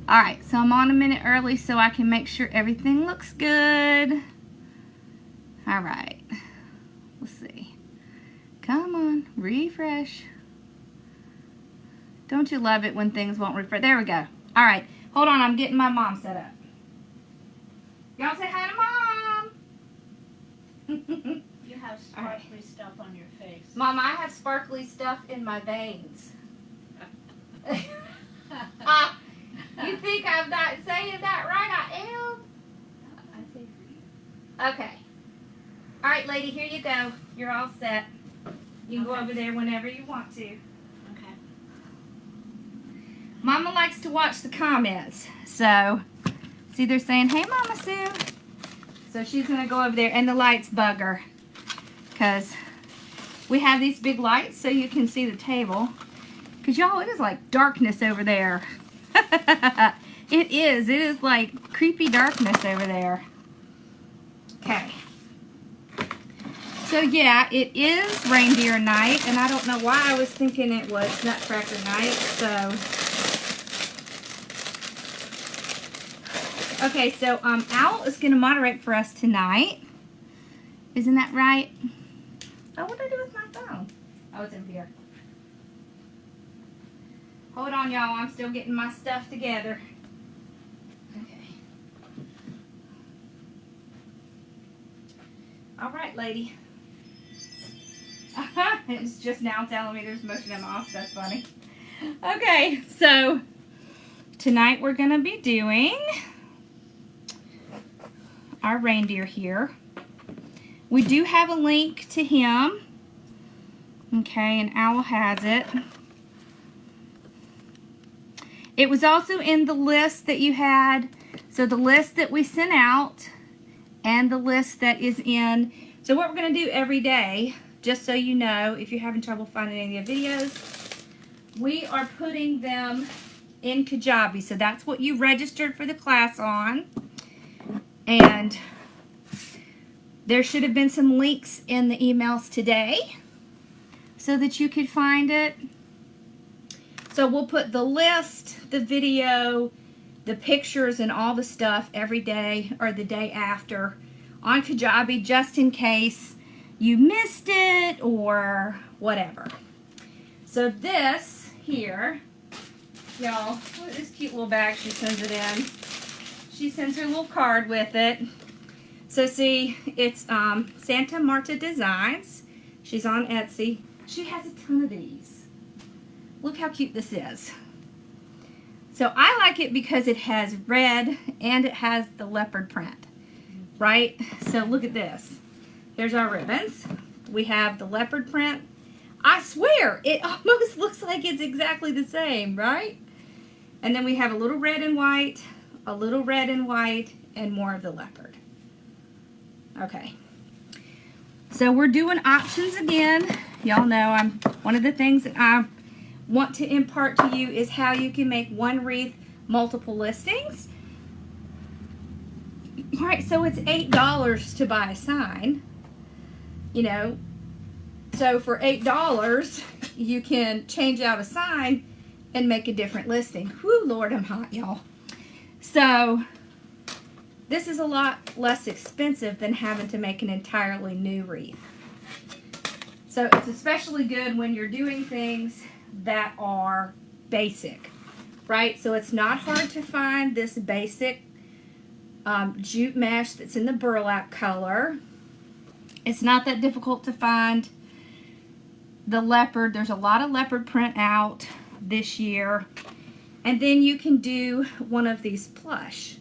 Alright, so I'm on a minute early so I can make sure everything looks good. Alright. Let's see. Come on, refresh. Don't you love it when things won't refresh? There we go. Alright, hold on, I'm getting my mom set up. Y'all say hi to Mom! You have sparkly stuff on your face. Mom, I have sparkly stuff in my veins. You think I'm not saying that right? I am. I think. Okay. All right, lady, here you go. You're all set. You can go over there whenever you want to. Okay. Mama likes to watch the comments. So, see, they're saying, hey, Mama Sue. So she's going to go over there, and the lights bug her. Because we have these big lights so you can see the table. Because, y'all, it is like darkness over there. It is. It is like creepy darkness over there. Okay. So, yeah, it is reindeer night. And I don't know why I was thinking it was nutcracker night. So, okay, so Owl is going to moderate for us tonight. Isn't that right? Oh, what did I do with my phone? Oh, it's in here. Hold on, y'all. I'm still getting my stuff together. Okay. All right, lady. It's just now telling me there's motion in my office. That's funny. Okay, so tonight we're going to be doing our reindeer here. We do have a link to him. Okay, and Owl has it. It was also in the list that you had. So the list that we sent out and the list that is in. So what we're going to do every day, just so you know, if you're having trouble finding any of the videos, we are putting them in Kajabi. So that's what you registered for the class on. And there should have been some links in the emails today so that you could find it. So we'll put the list, the video, the pictures, and all the stuff every day or the day after on Kajabi just in case you missed it or whatever. So this here, y'all, look at this cute little bag she sends it in. She sends her little card with it. So see, it's Santa Marta Designs. She's on Etsy. She has a ton of these. Look how cute this is. So I like it because it has red and it has the leopard print, right? So look at this. Here's our ribbons. We have the leopard print. I swear, it almost looks like it's exactly the same, right? And then we have a little red and white, a little red and white, and more of the leopard. Okay. So we're doing options again. Y'all know one of the things that I want to impart to you is how you can make one wreath multiple listings. All right, so it's $8 to buy a sign, you know. So for $8, you can change out a sign and make a different listing. Whoo, Lord, I'm hot, y'all. So this is a lot less expensive than having to make an entirely new wreath. So it's especially good when you're doing things that are basic, right? So it's not hard to find this basic jute mesh that's in the burlap color. It's not that difficult to find the leopard. There's a lot of leopard print out this year. And then you can do one of these plush.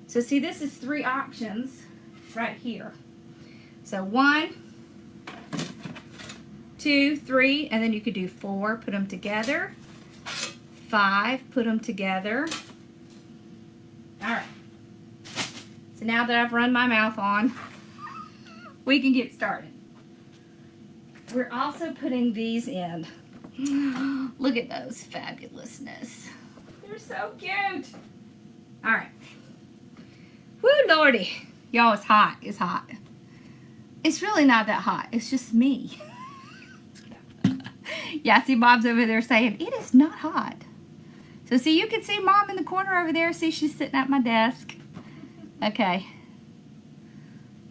So see, this is 3 options right here. So 1, 2, 3, and then you could do 4, put them together. 5, put them together. All right. So now that I've run my mouth on, we can get started. We're also putting these in. Look at those fabulousness. They're so cute. All right. Woo, Lordy. Y'all, it's hot. It's hot. It's really not that hot. It's just me. Yeah, see Bob's over there saying, it is not hot. So see, you can see Mom in the corner over there. See, she's sitting at my desk. Okay.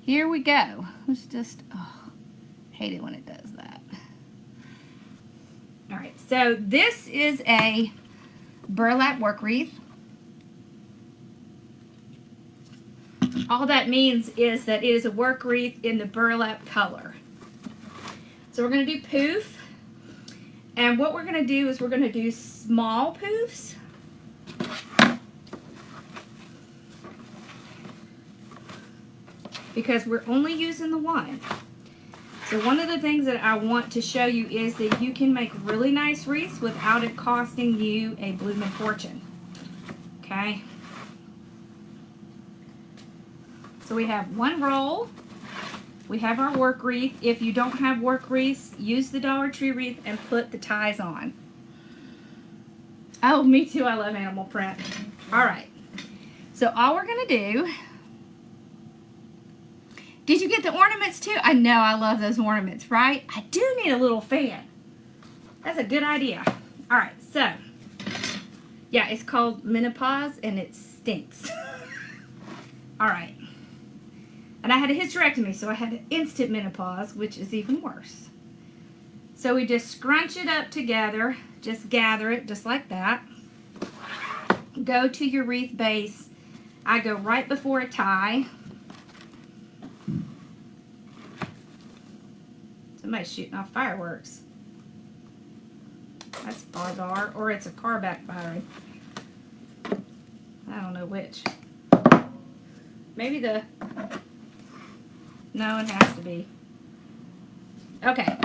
Here we go. Let's just, oh, hate it when it does that. All right, so this is a burlap work wreath. All that means is that it is a work wreath in the burlap color. So we're going to do poof. And what we're going to do is we're going to do small poofs. Because we're only using the one. So one of the things that I want to show you is that you can make really nice wreaths without it costing you a blooming fortune. Okay? So we have one roll. We have our work wreath. If you don't have work wreaths, use the Dollar Tree wreath and put the ties on. Oh, me too. I love animal print. All right. So all we're going to do... Did you get the ornaments too? I know I love those ornaments, right? I do need a little fan. That's a good idea. All right, so, yeah, it's called menopause and it stinks. All right. And I had a hysterectomy, so I had instant menopause, which is even worse. So we just scrunch it up together, just gather it just like that. Go to your wreath base. I go right before a tie. Somebody's shooting off fireworks. That's Bargar, or it's a car backfiring. I don't know which. Maybe the... No, it has to be. Okay.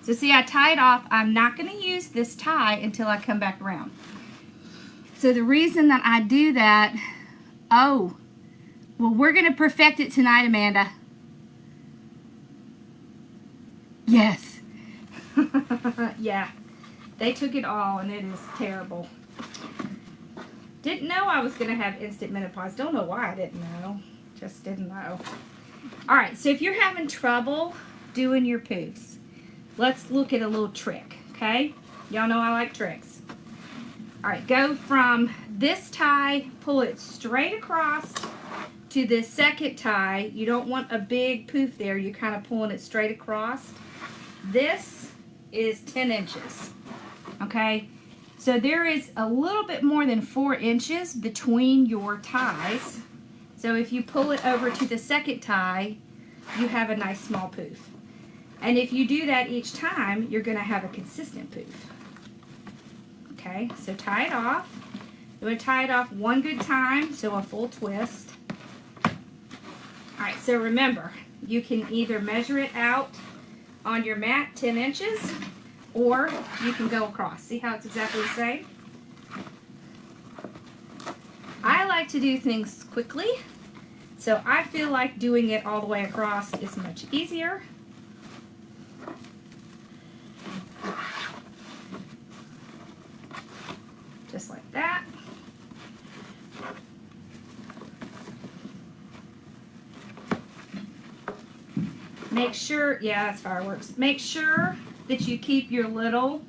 So see, I tied off. I'm not going to use this tie until I come back around. So the reason that I do that... Oh. Well, we're going to perfect it tonight, Amanda. Yes. Yeah. They took it all and it is terrible. Didn't know I was going to have instant menopause. Don't know why I didn't know. Just didn't know. Alright, so if you're having trouble doing your poofs, let's look at a little trick, okay? Y'all know I like tricks. Alright, go from this tie, pull it straight across to this second tie. You don't want a big poof there. You're kind of pulling it straight across. This is 10 inches, okay? So there is a little bit more than 4 inches between your ties. So if you pull it over to the second tie, you have a nice small poof. And if you do that each time, you're going to have a consistent poof. Okay, so tie it off. You want to tie it off one good time, so a full twist. Alright, so remember, you can either measure it out on your mat 10 inches, or you can go across. See how it's exactly the same? I like to do things quickly, so I feel like doing it all the way across is much easier. Just like that. Make sure, yeah, that's fireworks. Make sure that you keep your little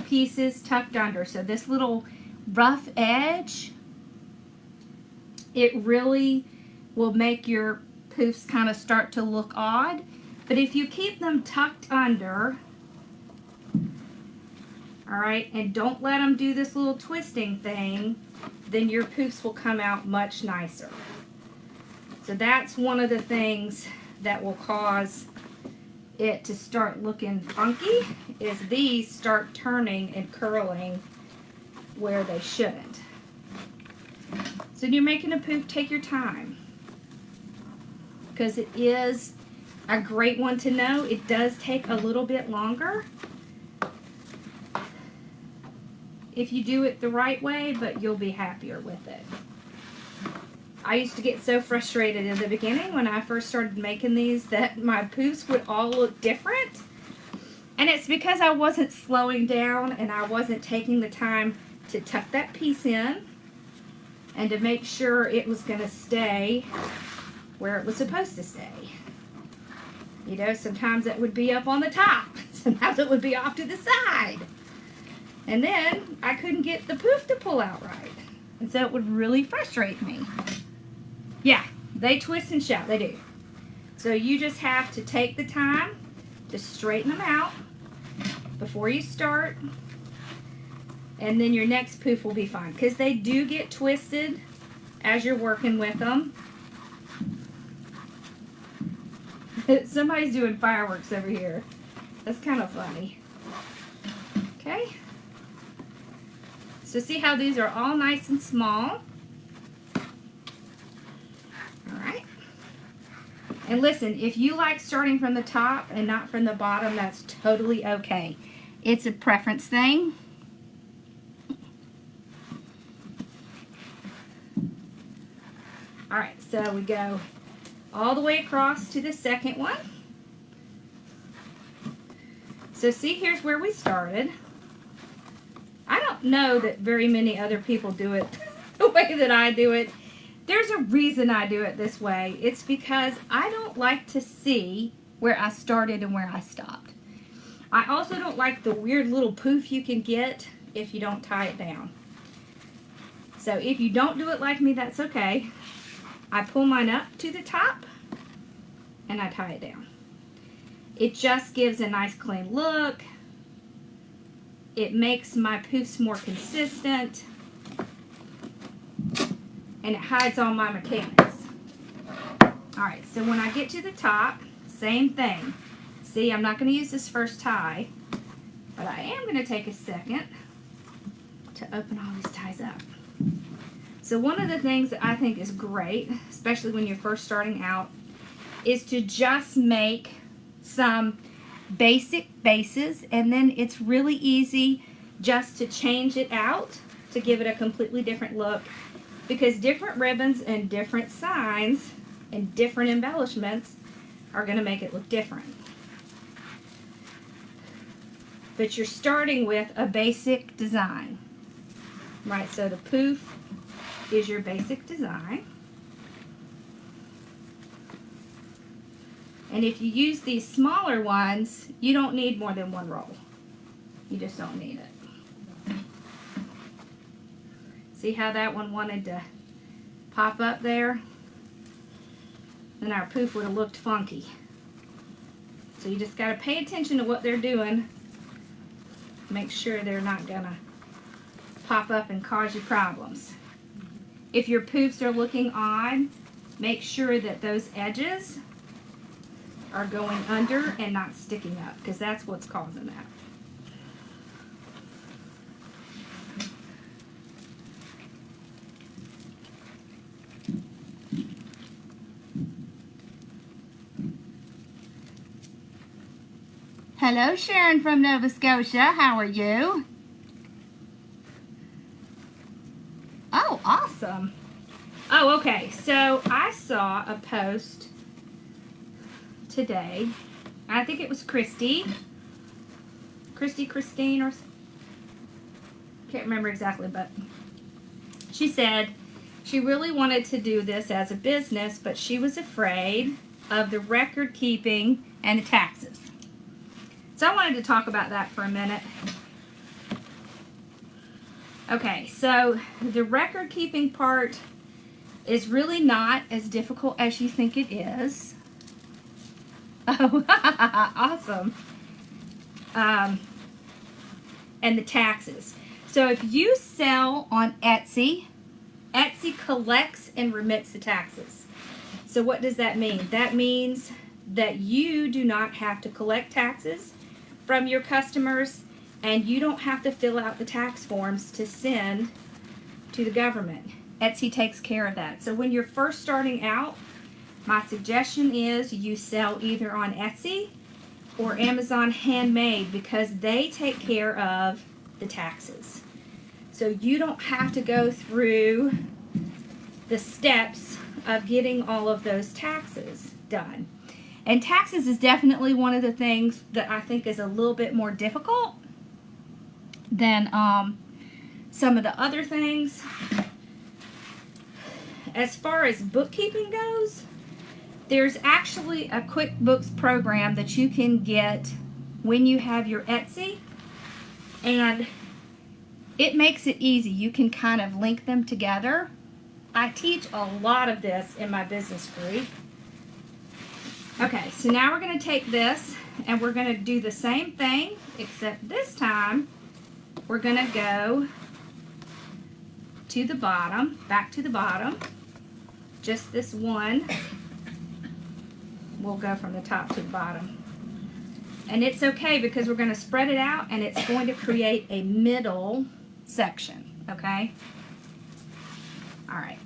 pieces tucked under. So this little rough edge, it really will make your poofs kind of start to look odd. But if you keep them tucked under, all right, and don't let them do this little twisting thing, then your poofs will come out much nicer. So that's one of the things that will cause it to start looking funky, is these start turning and curling where they shouldn't. So when you're making a poof, take your time, because it is a great one to know. It does take a little bit longer if you do it the right way, but you'll be happier with it. I used to get so frustrated in the beginning when I first started making these that my poofs would all look different. And it's because I wasn't slowing down and I wasn't taking the time to tuck that piece in and to make sure it was going to stay where it was supposed to stay. You know, sometimes it would be up on the top. Sometimes it would be off to the side. And then I couldn't get the poof to pull out right. And so it would really frustrate me. Yeah, they twist and shout, they do. So you just have to take the time to straighten them out before you start. And then your next poof will be fine. Because they do get twisted as you're working with them. Somebody's doing fireworks over here. That's kind of funny. Okay. So see how these are all nice and small? Alright. And listen, if you like starting from the top and not from the bottom, that's totally okay. It's a preference thing. Alright, so we go all the way across to the second one. So see, here's where we started. I don't know that very many other people do it the way that I do it. There's a reason I do it this way. It's because I don't like to see where I started and where I stopped. I also don't like the weird little poof you can get if you don't tie it down. So if you don't do it like me, that's okay. I pull mine up to the top and I tie it down. It just gives a nice clean look. It makes my poofs more consistent. And it hides all my mechanics. Alright, so when I get to the top, same thing. See, I'm not going to use this first tie, but I am going to take a second to open all these ties up. So one of the things that I think is great, especially when you're first starting out, is to just make some basic bases, and then it's really easy just to change it out to give it a completely different look, because different ribbons and different signs and different embellishments are going to make it look different. But you're starting with a basic design, right? So the poof is your basic design. And if you use these smaller ones, you don't need more than one roll. You just don't need it. See how that one wanted to pop up there? Then our poof would have looked funky. So you just got to pay attention to what they're doing. Make sure they're not going to pop up and cause you problems. If your poofs are looking odd, make sure that those edges are going under and not sticking up, because that's what's causing that. Hello, Sharon from Nova Scotia. How are you? Oh, awesome. Oh, okay. So I saw a post today. I think it was Christine, or can't remember exactly, but she said she really wanted to do this as a business, but she was afraid of the record keeping and the taxes. So I wanted to talk about that for a minute. Okay, so the record keeping part is really not as difficult as you think it is. Oh, awesome. And the taxes. So if you sell on Etsy, Etsy collects and remits the taxes. So what does that mean? That means that you do not have to collect taxes from your customers, and you don't have to fill out the tax forms to send to the government. Etsy takes care of that. So when you're first starting out, my suggestion is you sell either on Etsy or Amazon Handmade, because they take care of the taxes. So you don't have to go through the steps of getting all of those taxes done. And taxes is definitely one of the things that I think is a little bit more difficult than some of the other things. As far as bookkeeping goes, there's actually a QuickBooks program that you can get when you have your Etsy, and it makes it easy. You can kind of link them together. I teach a lot of this in my business group. Okay, so now we're going to take this and we're going to do the same thing, except this time we're going to go to the bottom, back to the bottom. Just this one. We'll go from the top to the bottom. And it's okay because we're going to spread it out and it's going to create a middle section, okay? All right.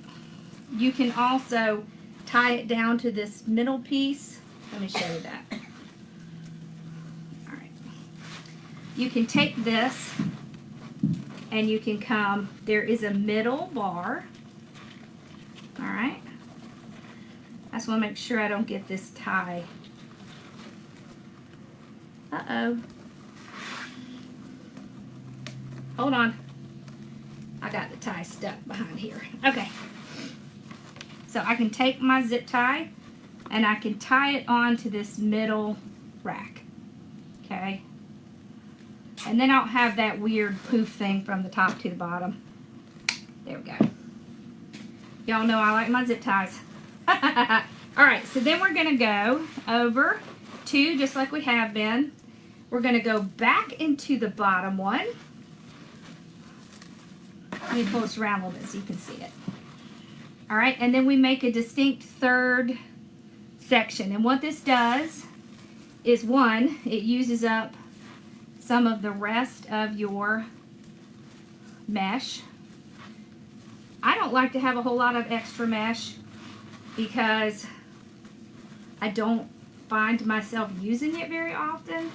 You can also tie it down to this middle piece. Let me show you that. All right. You can take this and you can come, there is a middle bar. All right. I just want to make sure I don't get this tie. Uh-oh. Hold on. I got the tie stuck behind here. Okay. So I can take my zip tie and I can tie it onto this middle rack. Okay. And then I'll have that weird poof thing from the top to the bottom. There we go. Y'all know I like my zip ties. Alright, so then we're going to go over to, just like we have been, we're going to go back into the bottom one. Let me pull this around a little bit so you can see it. Alright, and then we make a distinct third section. And what this does is, one, it uses up some of the rest of your mesh. I don't like to have a whole lot of extra mesh because I don't find myself using it very often.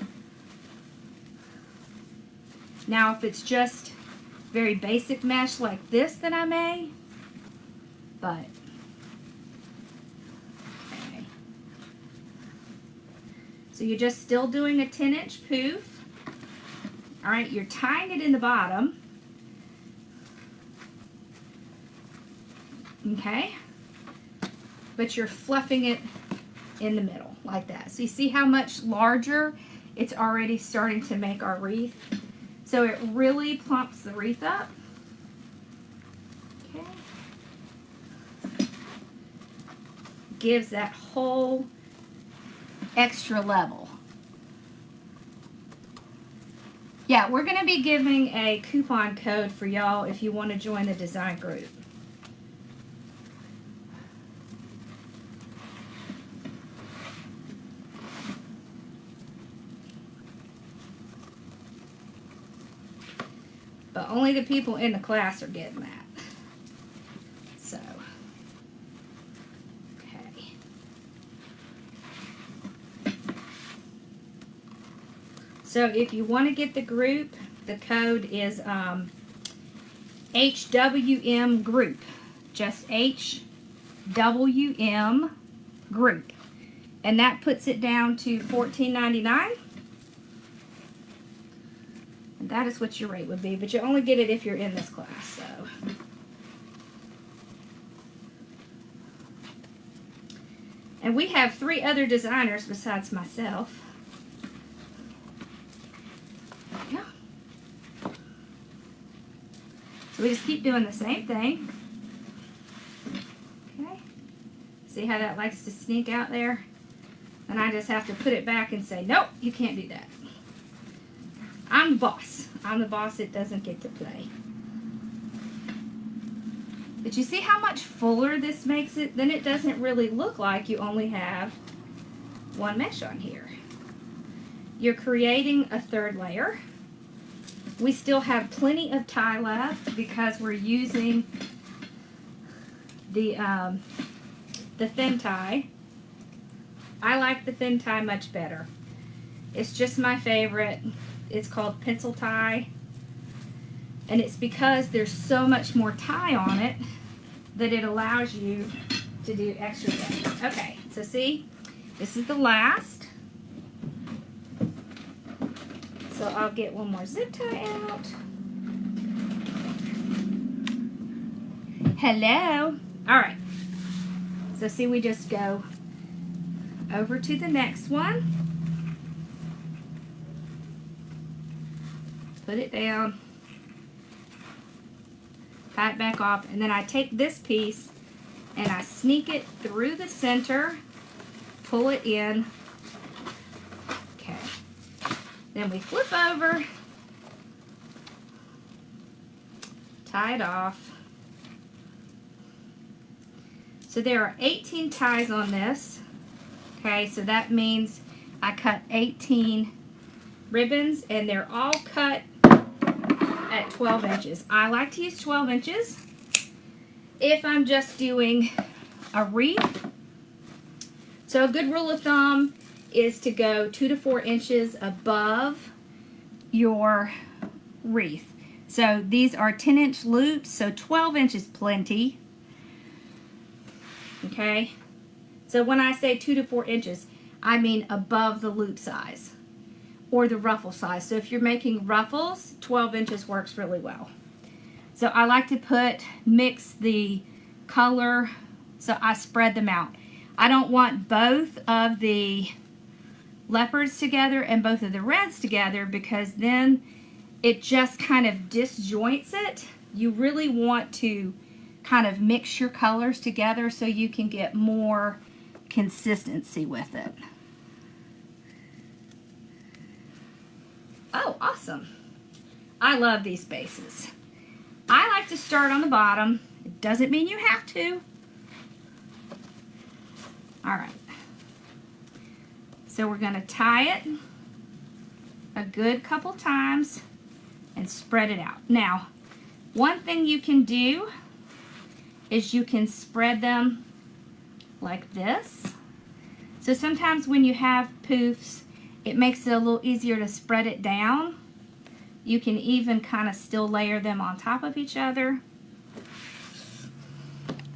Now, if it's just very basic mesh like this, then I may, but okay. So you're just still doing a 10-inch poof. All right, you're tying it in the bottom. Okay, but you're fluffing it in the middle like that. So you see how much larger it's already starting to make our wreath. So it really plumps the wreath up. Okay. Gives that whole extra level. Yeah, we're going to be giving a coupon code for y'all if you want to join the design group. But only the people in the class are getting that. So, okay. So if you want to get the group, the code is HWM group. Just HWM group. And that puts it down to $14.99. That is what your rate would be, but you only get it if you're in this class, so. And we have 3 other designers besides myself. Yeah. So we just keep doing the same thing. Okay. See how that likes to sneak out there? And I just have to put it back and say, nope, you can't do that. I'm the boss. I'm the boss that doesn't get to play. But you see how much fuller this makes it? Then it doesn't really look like you only have one mesh on here. You're creating a third layer. We still have plenty of tie left because we're using the thin tie. I like the thin tie much better. It's just my favorite. It's called pencil tie, and it's because there's so much more tie on it that it allows you to do extra things. Okay, so see, this is the last. So I'll get one more zip tie out. Hello. All right. So see, we just go over to the next one. Put it down. tie it back off, and then I take this piece and I sneak it through the center, pull it in. Okay. Then we flip over, tie it off. So there are 18 ties on this. Okay, so that means I cut 18 ribbons, and they're all cut at 12 inches. I like to use 12 inches if I'm just doing a wreath. So a good rule of thumb is to go 2 to 4 inches above your wreath. So these are 10-inch loops, so 12 inches plenty. Okay, so when I say 2 to 4 inches, I mean above the loop size or the ruffle size. So if you're making ruffles, 12 inches works really well. So I like to mix the color, so I spread them out. I don't want both of the leopards together and both of the reds together, because then it just kind of disjoints it. You really want to kind of mix your colors together so you can get more consistency with it. Oh, awesome. I love these bases. I like to start on the bottom. It doesn't mean you have to. All right. So we're going to tie it a good couple times and spread it out. Now, one thing you can do is you can spread them like this. So sometimes when you have poofs, it makes it a little easier to spread it down. You can even kind of still layer them on top of each other.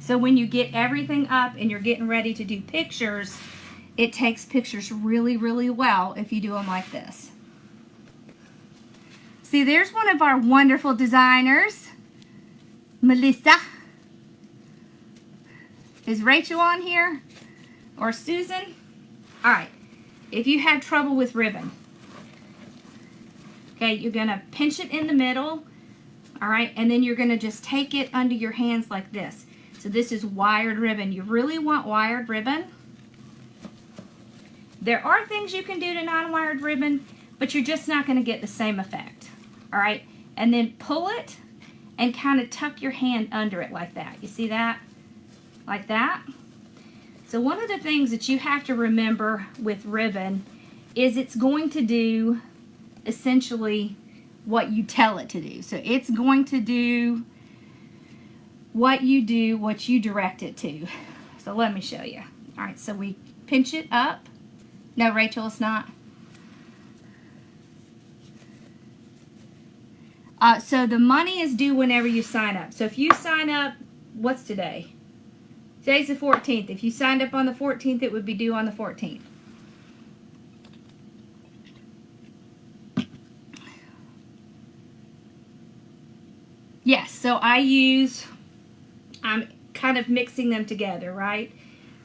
So when you get everything up and you're getting ready to do pictures, it takes pictures really, really well if you do them like this. See, there's one of our wonderful designers, Melissa. Is Rachel on here? Or Susan? All right. If you have trouble with ribbon, okay, you're going to pinch it in the middle, all right, and then you're going to just take it under your hands like this. So this is wired ribbon. You really want wired ribbon. There are things you can do to non-wired ribbon, but you're just not going to get the same effect, all right? And then pull it and kind of tuck your hand under it like that. You see that? Like that. So one of the things that you have to remember with ribbon is it's going to do essentially what you tell it to do. So it's going to do what you direct it to. So let me show you. All right, so we pinch it up. No, Rachel, it's not. So the money is due whenever you sign up. So if you sign up, what's today? Today's the 14th. If you signed up on the 14th, it would be due on the 14th. Yes, so I'm kind of mixing them together, right?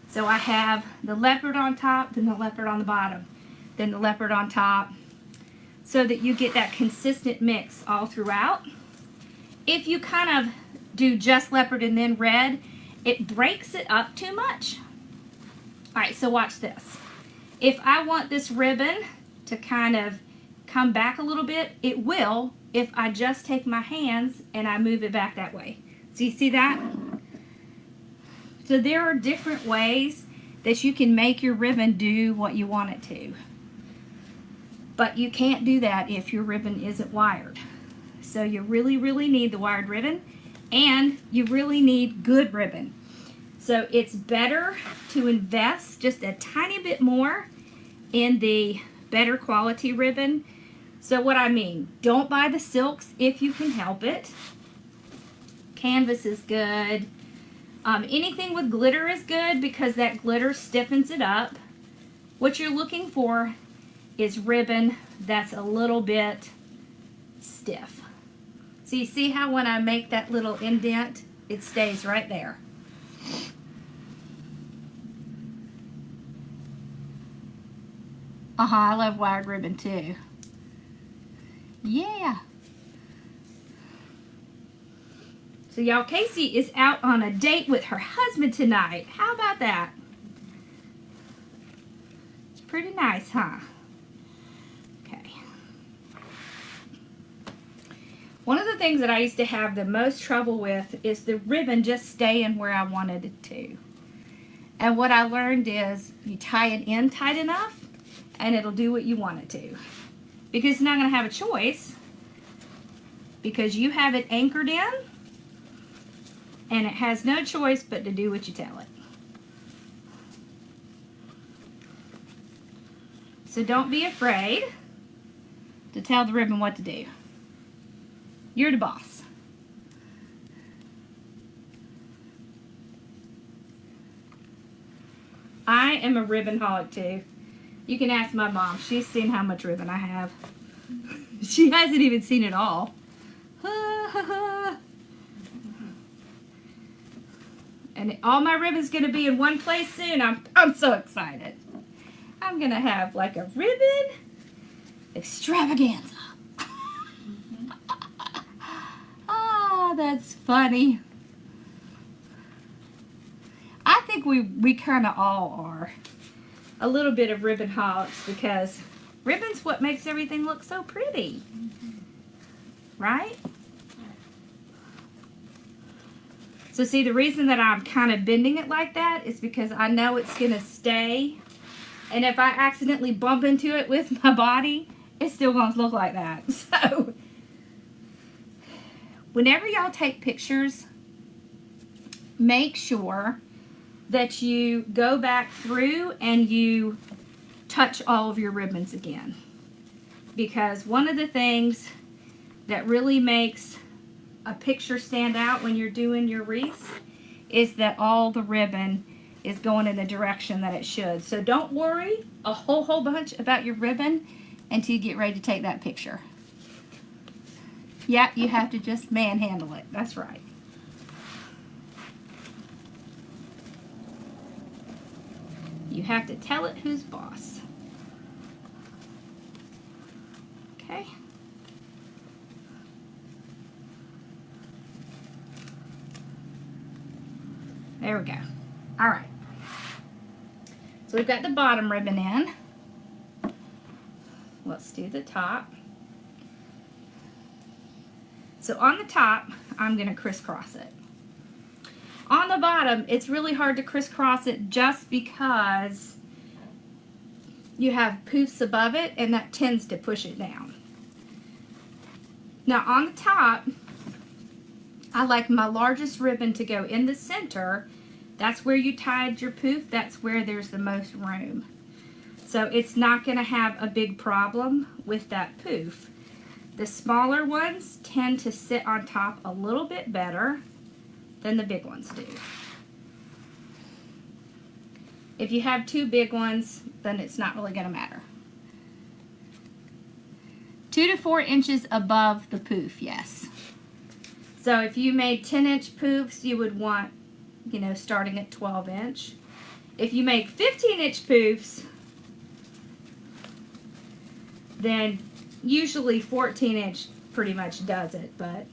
So I have the leopard on top, then the leopard on the bottom, then the leopard on top, so that you get that consistent mix all throughout. If you kind of do just leopard and then red, it breaks it up too much. All right, so watch this. If I want this ribbon to kind of come back a little bit, it will if I just take my hands and I move it back that way. So you see that? So there are different ways that you can make your ribbon do what you want it to. But you can't do that if your ribbon isn't wired. So you really, really need the wired ribbon, and you really need good ribbon. So it's better to invest just a tiny bit more in the better quality ribbon. So what I mean, don't buy the silks if you can help it. Canvas is good. Anything with glitter is good because that glitter stiffens it up. What you're looking for is ribbon that's a little bit stiff. So you see how when I make that little indent, it stays right there. I love wired ribbon too. Yeah. So y'all, Casey is out on a date with her husband tonight. How about that? It's pretty nice, huh? Okay. One of the things that I used to have the most trouble with is the ribbon just staying where I wanted it to. And what I learned is you tie it in tight enough and it'll do what you want it to. Because it's not going to have a choice, because you have it anchored in and it has no choice but to do what you tell it. So don't be afraid to tell the ribbon what to do. You're the boss. I am a ribbon holic too. You can ask my mom. She's seen how much ribbon I have. She hasn't even seen it all. And all my ribbon's gonna be in one place soon. I'm so excited. I'm gonna have like a ribbon extravaganza. Oh, that's funny. I think we kind of all are a little bit of ribbon holics, because ribbon's what makes everything look so pretty. Right? So see, the reason that I'm kind of bending it like that is because I know it's going to stay. And if I accidentally bump into it with my body, it's still going to look like that. So whenever y'all take pictures, make sure that you go back through and you touch all of your ribbons again. Because one of the things that really makes a picture stand out when you're doing your wreaths is that all the ribbon is going in the direction that it should. So don't worry a whole bunch about your ribbon until you get ready to take that picture. Yeah, you have to just manhandle it. That's right. You have to tell it who's boss. Okay. There we go. All right. So we've got the bottom ribbon in. Let's do the top. So on the top, I'm going to crisscross it. On the bottom, it's really hard to crisscross it just because you have poofs above it and that tends to push it down. Now on the top, I like my largest ribbon to go in the center. That's where you tied your poof. That's where there's the most room. So it's not going to have a big problem with that poof. The smaller ones tend to sit on top a little bit better than the big ones do. If you have two big ones, then it's not really going to matter. 2 to 4 inches above the poof, yes. So if you made 10-inch poofs, you would want, you know, starting at 12-inch. If you make 15-inch poofs, then usually 14-inch pretty much does it, but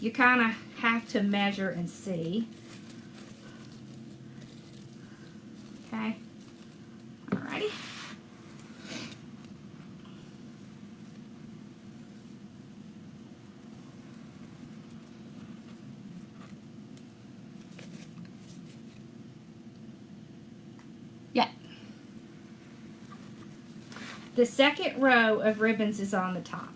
you kind of have to measure and see. Okay. Alrighty. Yeah. The second row of ribbons is on the top.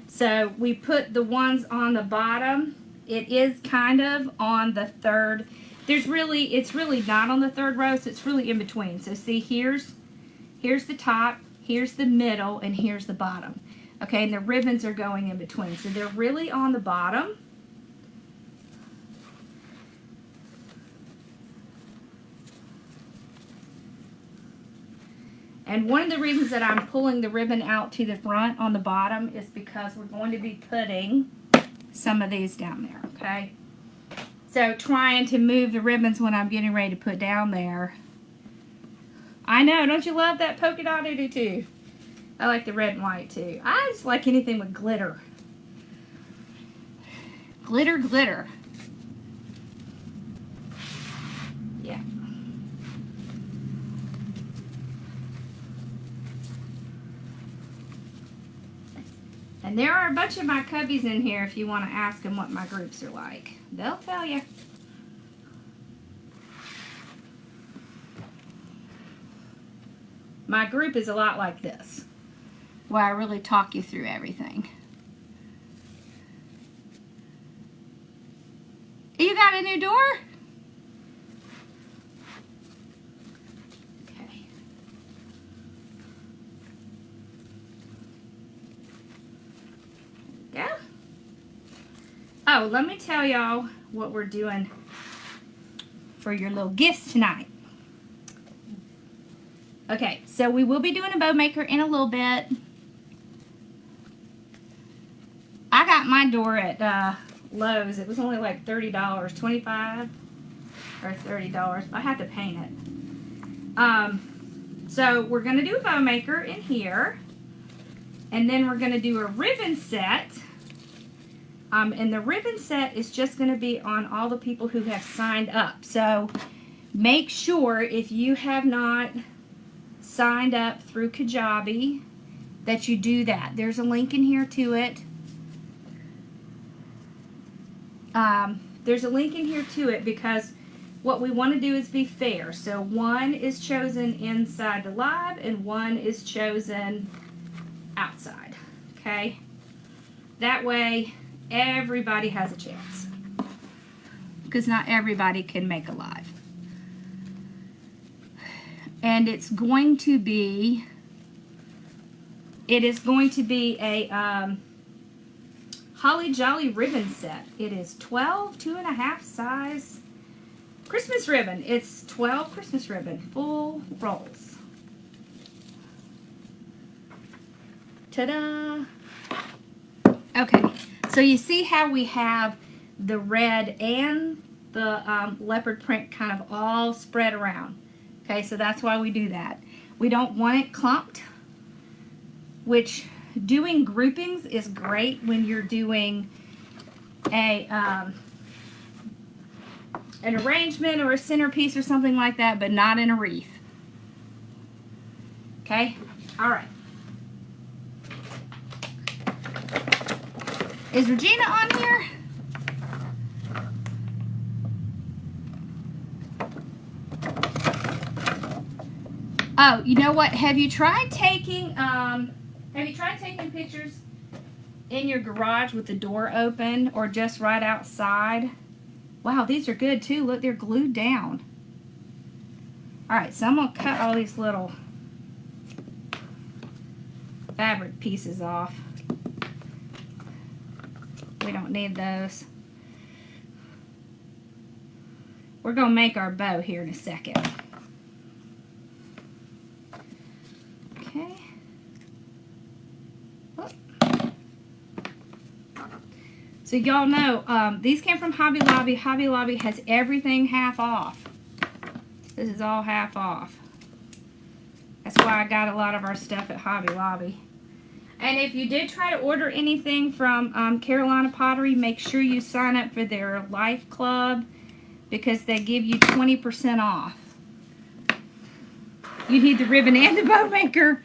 So we put the ones on the bottom. It is kind of on the third. It's really not on the third row, so it's really in between. So see, here's the top, here's the middle, and here's the bottom. Okay, and the ribbons are going in between. So they're really on the bottom. And one of the reasons that I'm pulling the ribbon out to the front on the bottom is because we're going to be putting some of these down there, okay? So trying to move the ribbons when I'm getting ready to put down there. I know, don't you love that polka dot? I do too. I like the red and white too. I just like anything with glitter. Glitter, glitter. And there are a bunch of my cubbies in here if you want to ask them what my groups are like. They'll tell you. My group is a lot like this, where I really talk you through everything. You got a new door? Okay. There we go. Oh, let me tell y'all what we're doing for your little gifts tonight. Okay, so we will be doing a bow maker in a little bit. I got my door at Lowe's. It was only like $30, $25 or $30. I had to paint it. So we're gonna do a bow maker in here, and then we're gonna do a ribbon set. And the ribbon set is just gonna be on all the people who have signed up. So make sure if you have not signed up through Kajabi that you do that. There's a link in here to it. There's a link in here to it because what we want to do is be fair. So one is chosen inside the live and one is chosen outside. Okay? That way everybody has a chance. Because not everybody can make a live. And it is going to be a Holly Jolly ribbon set. It is 12 2.5 size Christmas ribbon. It's 12 Christmas ribbon, full rolls. Ta-da! Okay, so you see how we have the red and the leopard print kind of all spread around. Okay, so that's why we do that. We don't want it clumped, which doing groupings is great when you're doing a an arrangement or a centerpiece or something like that, but not in a wreath. Okay, all right. Is Regina on here? Oh, you know what? Have you tried taking pictures in your garage with the door open or just right outside? Wow, these are good too. Look, they're glued down. All right, so I'm gonna cut all these little fabric pieces off. We don't need those. We're gonna make our bow here in a second. Okay. Oh. So y'all know, these came from Hobby Lobby. Hobby Lobby has everything half off. This is all half off. That's why I got a lot of our stuff at Hobby Lobby. And if you did try to order anything from Carolina Pottery, make sure you sign up for their Life Club because they give you 20% off. You need the ribbon and the bow maker.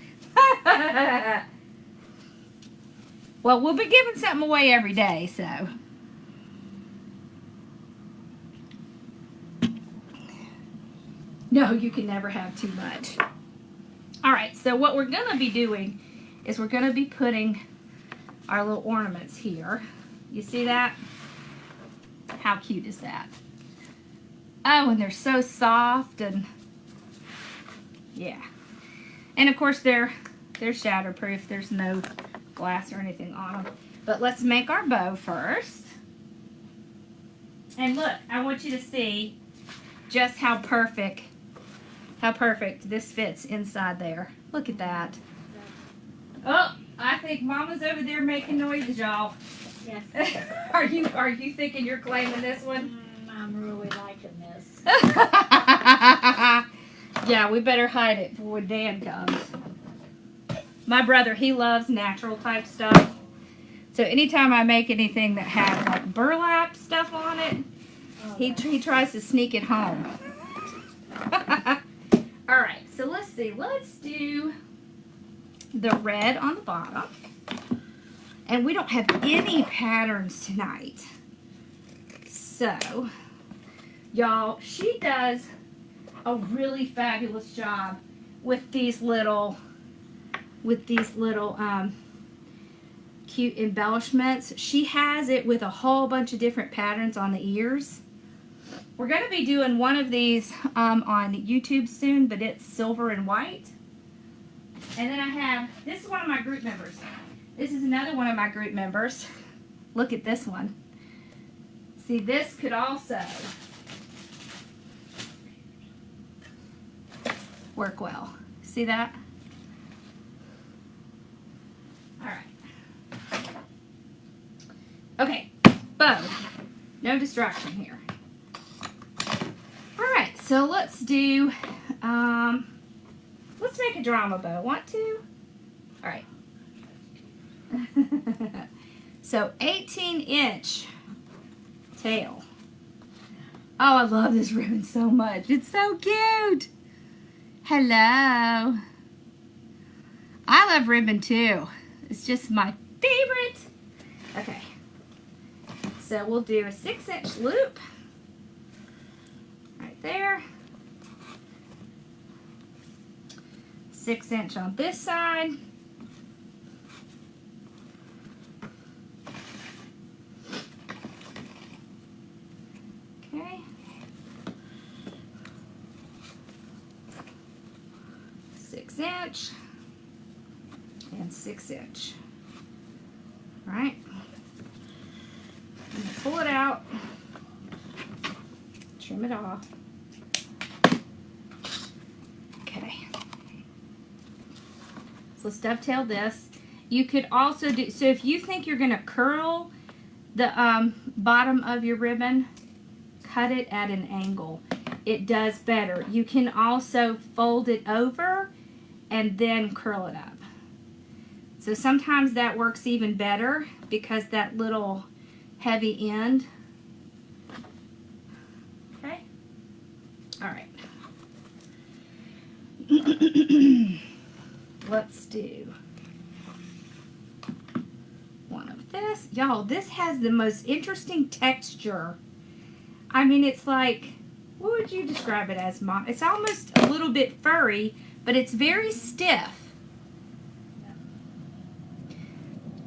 Well, we'll be giving something away every day, so. No, you can never have too much. All right, so what we're going to be doing is we're going to be putting our little ornaments here. You see that? How cute is that? Oh, and they're so soft and yeah. And of course they're shatterproof. There's no glass or anything on them. But let's make our bow first. And look, I want you to see just how perfect this fits inside there. Look at that. Oh, I think Mama's over there making noises, y'all. Yes. Are you thinking you're claiming this one? I'm really liking this. Yeah, we better hide it for when Dan comes. My brother, he loves natural type stuff. So anytime I make anything that has like burlap stuff on it, he tries to sneak it home. All right, so let's see. Let's do the red on the bottom. And we don't have any patterns tonight. So, y'all, she does a really fabulous job with these little cute embellishments. She has it with a whole bunch of different patterns on the ears. We're going to be doing one of these on YouTube soon, but it's silver and white. And then I have, this is one of my group members. This is another one of my group members. Look at this one. See, this could also work well. See that? All right. Okay, bow. No distraction here. All right, so let's do, let's make a drama bow. Want to? All right. So 18-inch tail. Oh, I love this ribbon so much. It's so cute. Hello. I love ribbon too. It's just my favorite. Okay. So we'll do a 6-inch loop right there. 6-inch on this side. Okay. 6-inch and 6-inch. Right. Pull it out. Trim it off. Okay. So let's dovetail this. You could also do, so if you think you're going to curl the bottom of your ribbon, cut it at an angle. It does better. You can also fold it over and then curl it up. So sometimes that works even better because that little heavy end. Okay. All right. Let's do one of this. Y'all, this has the most interesting texture. I mean, it's like, what would you describe it as, Mom? It's almost a little bit furry, but it's very stiff.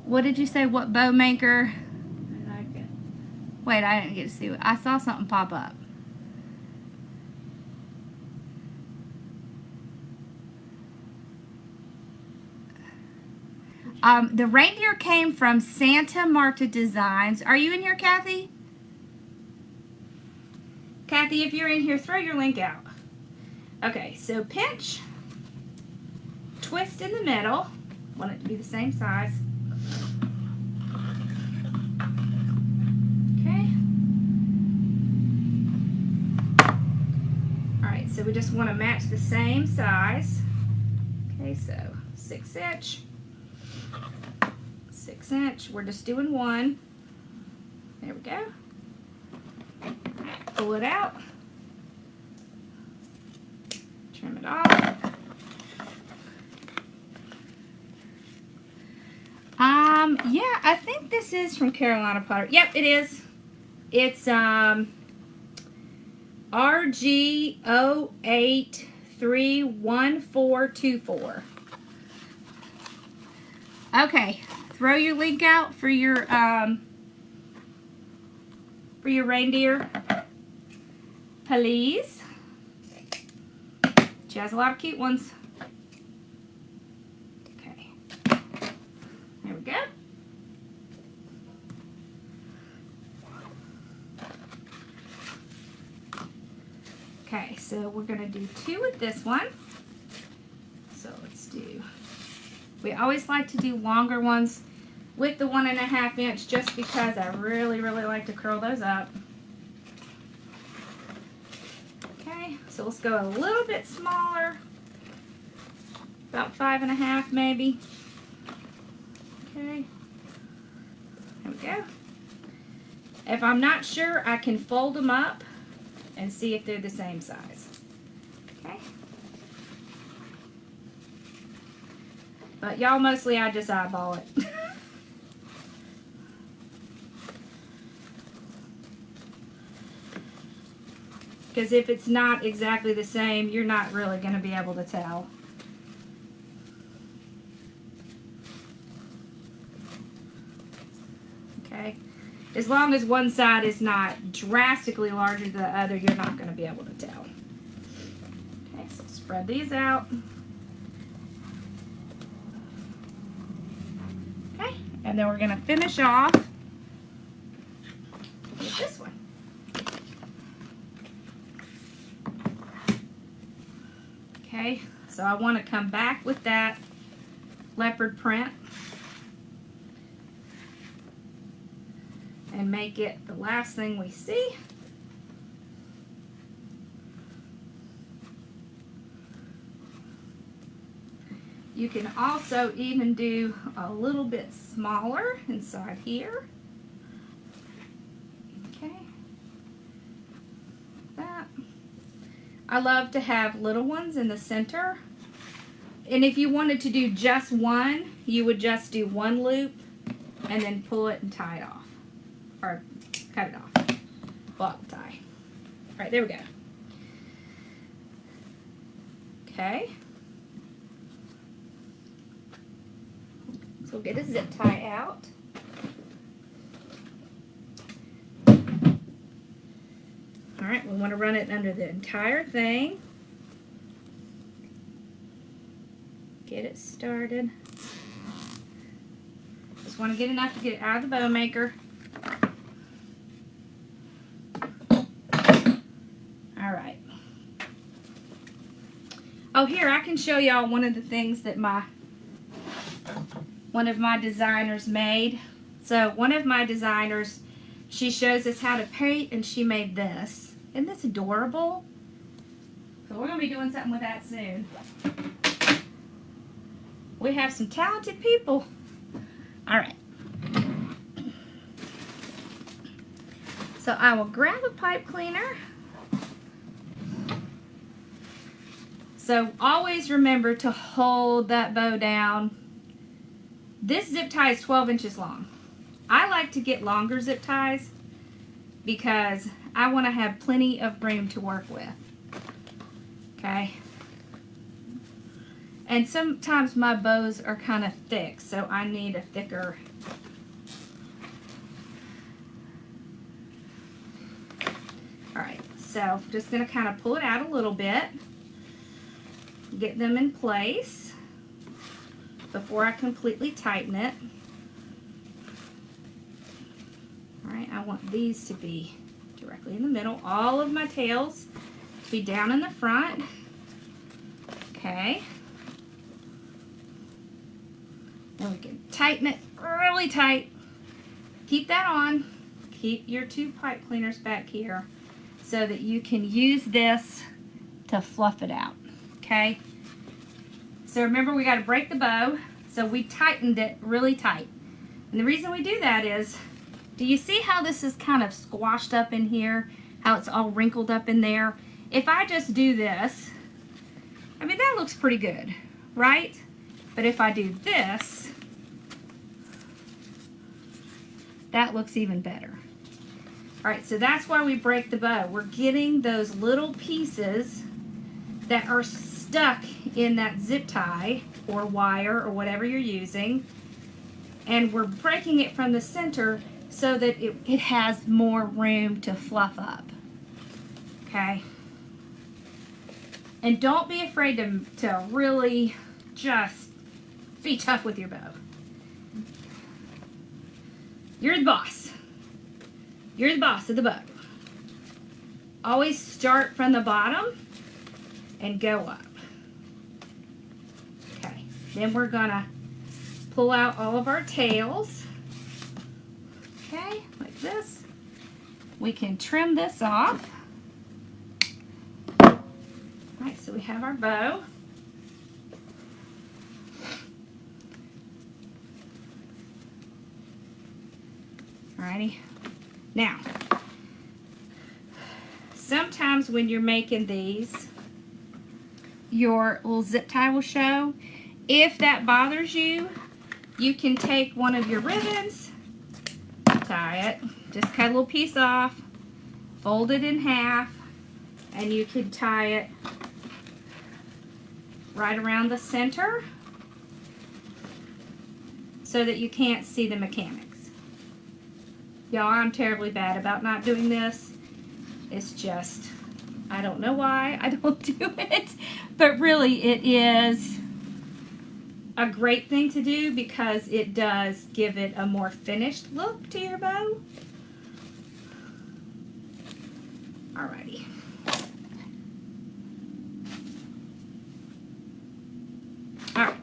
What did you say? What bow maker? I like it. Wait, I didn't get to see it. I saw something pop up. The reindeer came from Santa Marta Designs. Are you in here, Kathy? Kathy, if you're in here, throw your link out. Okay, so pinch, twist in the middle. Want it to be the same size. Okay. All right, so we just want to match the same size. Okay, so 6-inch, 6-inch. We're just doing one. There we go. Pull it out. Trim it off. Yeah, I think this is from Carolina Potter. Yep, it is. It's RG0831424. Okay, throw your link out for your reindeer, please. She has a lot of cute ones. Okay, there we go. Okay, so we're gonna do 2 with this one. So let's do, we always like to do longer ones with the 1.5 inch just because I really like to curl those up. Okay, so let's go a little bit smaller, about 5.5 maybe. Okay, there we go. If I'm not sure, I can fold them up and see if they're the same size. Okay. But y'all, mostly I just eyeball it. because if it's not exactly the same, you're not really going to be able to tell. Okay, as long as one side is not drastically larger than the other, you're not going to be able to tell. Okay, so spread these out. Okay, and then we're going to finish off with this one. Okay, so I want to come back with that leopard print and make it the last thing we see. You can also even do a little bit smaller inside here. Okay, that. I love to have little ones in the center. And if you wanted to do just one, you would just do one loop and then pull it and tie it off. Or cut it off. Block the tie. Alright, there we go. Okay. So we'll get a zip tie out. Alright, we want to run it under the entire thing. Get it started. Just want to get enough to get it out of the bow maker. Alright. Oh, here, I can show y'all one of the things that one of my designers made. So one of my designers, she shows us how to paint, and she made this. Isn't this adorable? So we're going to be doing something with that soon. We have some talented people. Alright. So I will grab a pipe cleaner. So always remember to hold that bow down. This zip tie is 12 inches long. I like to get longer zip ties because I want to have plenty of room to work with. Okay. And sometimes my bows are kind of thick, so I need a thicker. Alright, so just going to kind of pull it out a little bit. Get them in place before I completely tighten it. Alright, I want these to be directly in the middle. All of my tails to be down in the front. Okay. Then we can tighten it really tight. Keep that on. Keep your two pipe cleaners back here so that you can use this to fluff it out. Okay. So remember, we got to break the bow. So we tightened it really tight. And the reason we do that is, do you see how this is kind of squashed up in here? How it's all wrinkled up in there? If I just do this, I mean, that looks pretty good, right? But if I do this, that looks even better. All right, so that's why we break the bow. We're getting those little pieces that are stuck in that zip tie or wire or whatever you're using, and we're breaking it from the center so that it has more room to fluff up. Okay? And don't be afraid to really just be tough with your bow. You're the boss. You're the boss of the bow. Always start from the bottom and go up. Okay, then we're gonna pull out all of our tails. Okay, like this. We can trim this off. Alright, so we have our bow. Alrighty. Now, sometimes when you're making these, your little zip tie will show. If that bothers you, you can take one of your ribbons, tie it, just cut a little piece off, fold it in half, And you can tie it right around the center so that you can't see the mechanics. Y'all, I'm terribly bad about not doing this. It's just, I don't know why I don't do it, but really it is a great thing to do because it does give it a more finished look to your bow. Alrighty. Alright.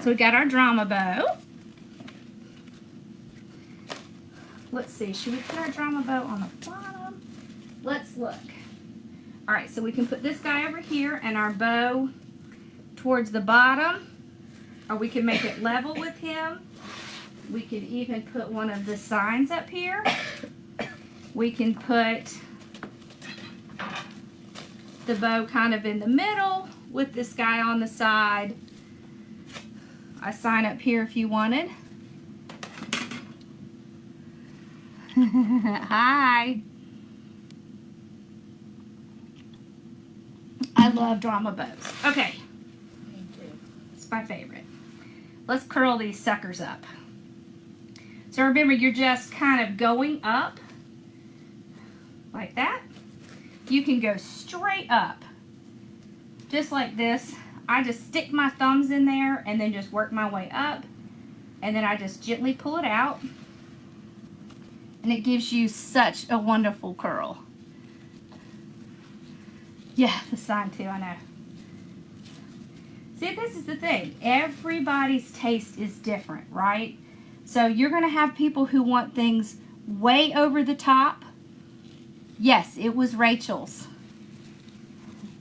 So we got our drama bow. Let's see, should we put our drama bow on the bottom? Let's look. Alright, so we can put this guy over here and our bow towards the bottom, or we can make it level with him. We could even put one of the signs up here. We can put the bow kind of in the middle with this guy on the side. A sign up here if you wanted. Hi. I love drama bows. Okay. Me too. It's my favorite. Let's curl these suckers up. So remember, you're just kind of going up like that. You can go straight up just like this. I just stick my thumbs in there and then just work my way up, and then I just gently pull it out, and it gives you such a wonderful curl. Yeah, the sign too, I know. See, this is the thing. Everybody's taste is different, right? So you're going to have people who want things way over the top. Yes, it was Rachel's.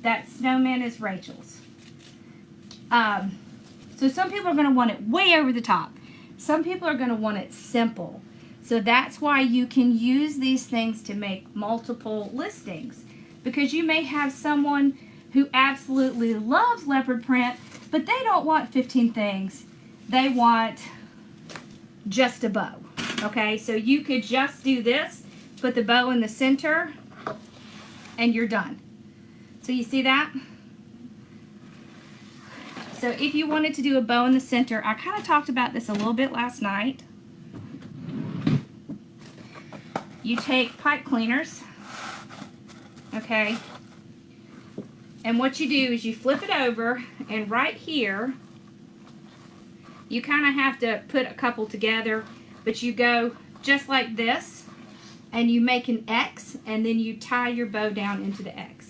That snowman is Rachel's. So some people are going to want it way over the top. Some people are going to want it simple. So that's why you can use these things to make multiple listings. Because you may have someone who absolutely loves leopard print, but they don't want 15 things. They want just a bow. Okay, so you could just do this, put the bow in the center, and you're done. So you see that? So if you wanted to do a bow in the center, I kind of talked about this a little bit last night. You take pipe cleaners, okay, and what you do is you flip it over, and right here, you kind of have to put a couple together, but you go just like this, and you make an X, and then you tie your bow down into the X.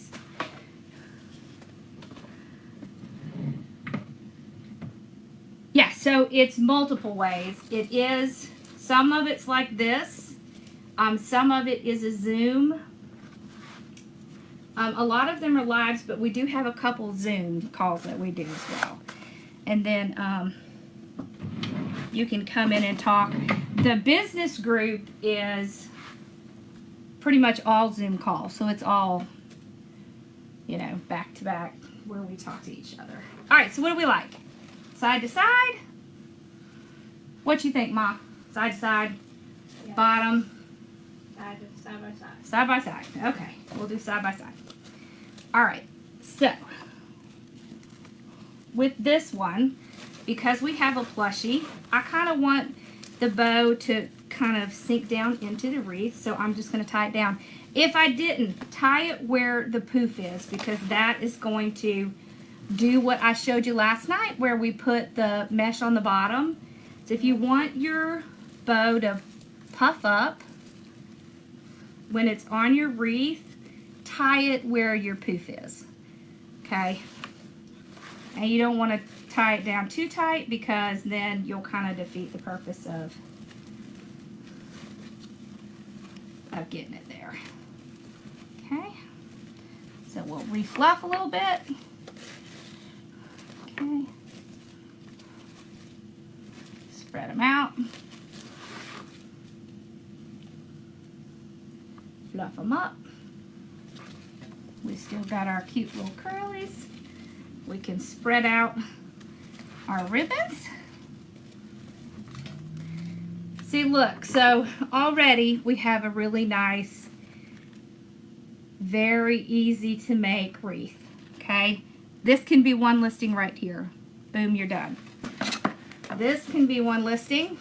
Yeah, so it's multiple ways. It is, some of it's like this. Some of it is a zoom. A lot of them are lives, but we do have a couple Zoom calls that we do as well. And then you can come in and talk. The business group is pretty much all Zoom calls, so it's all, you know, back to back where we talk to each other. All right, so what do we like? Side to side? What you think, Ma? Side to side? Yeah. Bottom? Side by side. Side by side. Okay, we'll do side by side. All right, so with this one, because we have a plushie, I kind of want the bow to kind of sink down into the wreath, so I'm just going to tie it down. If I didn't, tie it where the poof is, because that is going to do what I showed you last night where we put the mesh on the bottom. So if you want your bow to puff up when it's on your wreath, tie it where your poof is, okay? And you don't want to tie it down too tight because then you'll kind of defeat the purpose of getting it there. Okay, so we'll refluff a little bit. Okay, spread them out, fluff them up. We still got our cute little curlies. We can spread out our ribbons. See, look, so already we have a really nice very easy to make wreath. Okay, this can be one listing right here. Boom, you're done. This can be one listing.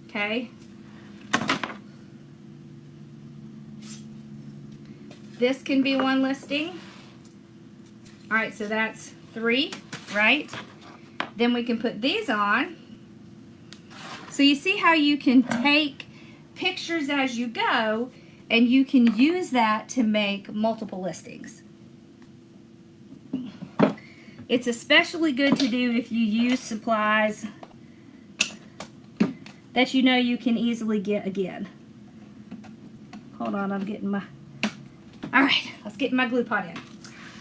Okay. This can be one listing. All right, so that's 3, right? Then we can put these on. So you see how you can take pictures as you go, and you can use that to make multiple listings. It's especially good to do if you use supplies that you know you can easily get again. Hold on, I'm getting my... All right, let's get my glue pot in.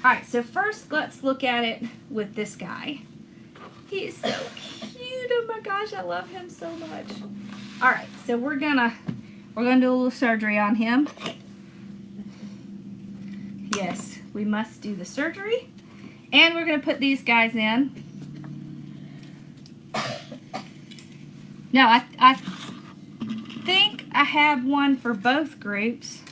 All right, so first let's look at it with this guy. He's so cute. Oh my gosh, I love him so much. All right, so we're gonna do a little surgery on him. Yes, we must do the surgery. And we're gonna put these guys in. Now, I think I have one for both groups.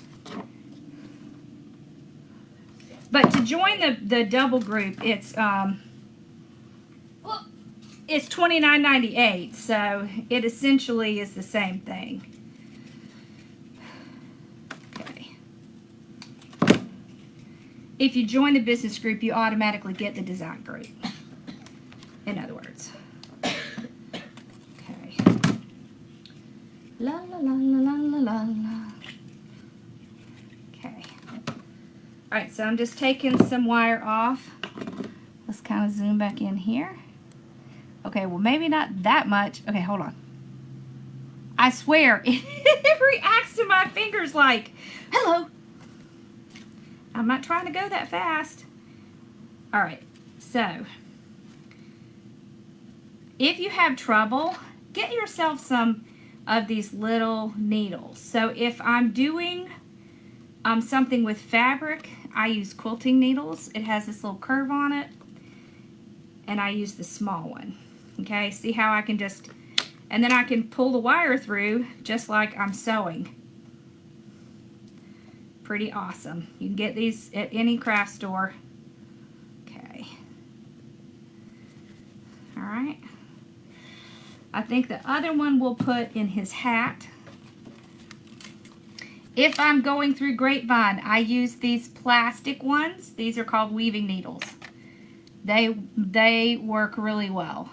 But to join the double group, it's $29.98, so it essentially is the same thing. Okay. If you join the business group, you automatically get the design group. In other words. Okay. La la la la la la la. Okay. All right, so I'm just taking some wire off. Let's kind of zoom back in here. Okay, well, maybe not that much. Okay, hold on. I swear, it reacts to my fingers like, hello. I'm not trying to go that fast. All right, so if you have trouble, get yourself some of these little needles. So if I'm doing something with fabric, I use quilting needles. It has this little curve on it, and I use the small one. Okay, see how I can just, and then I can pull the wire through just like I'm sewing. Pretty awesome. You can get these at any craft store. Okay. All right. I think the other one we'll put in his hat. If I'm going through grapevine, I use these plastic ones. These are called weaving needles. They work really well.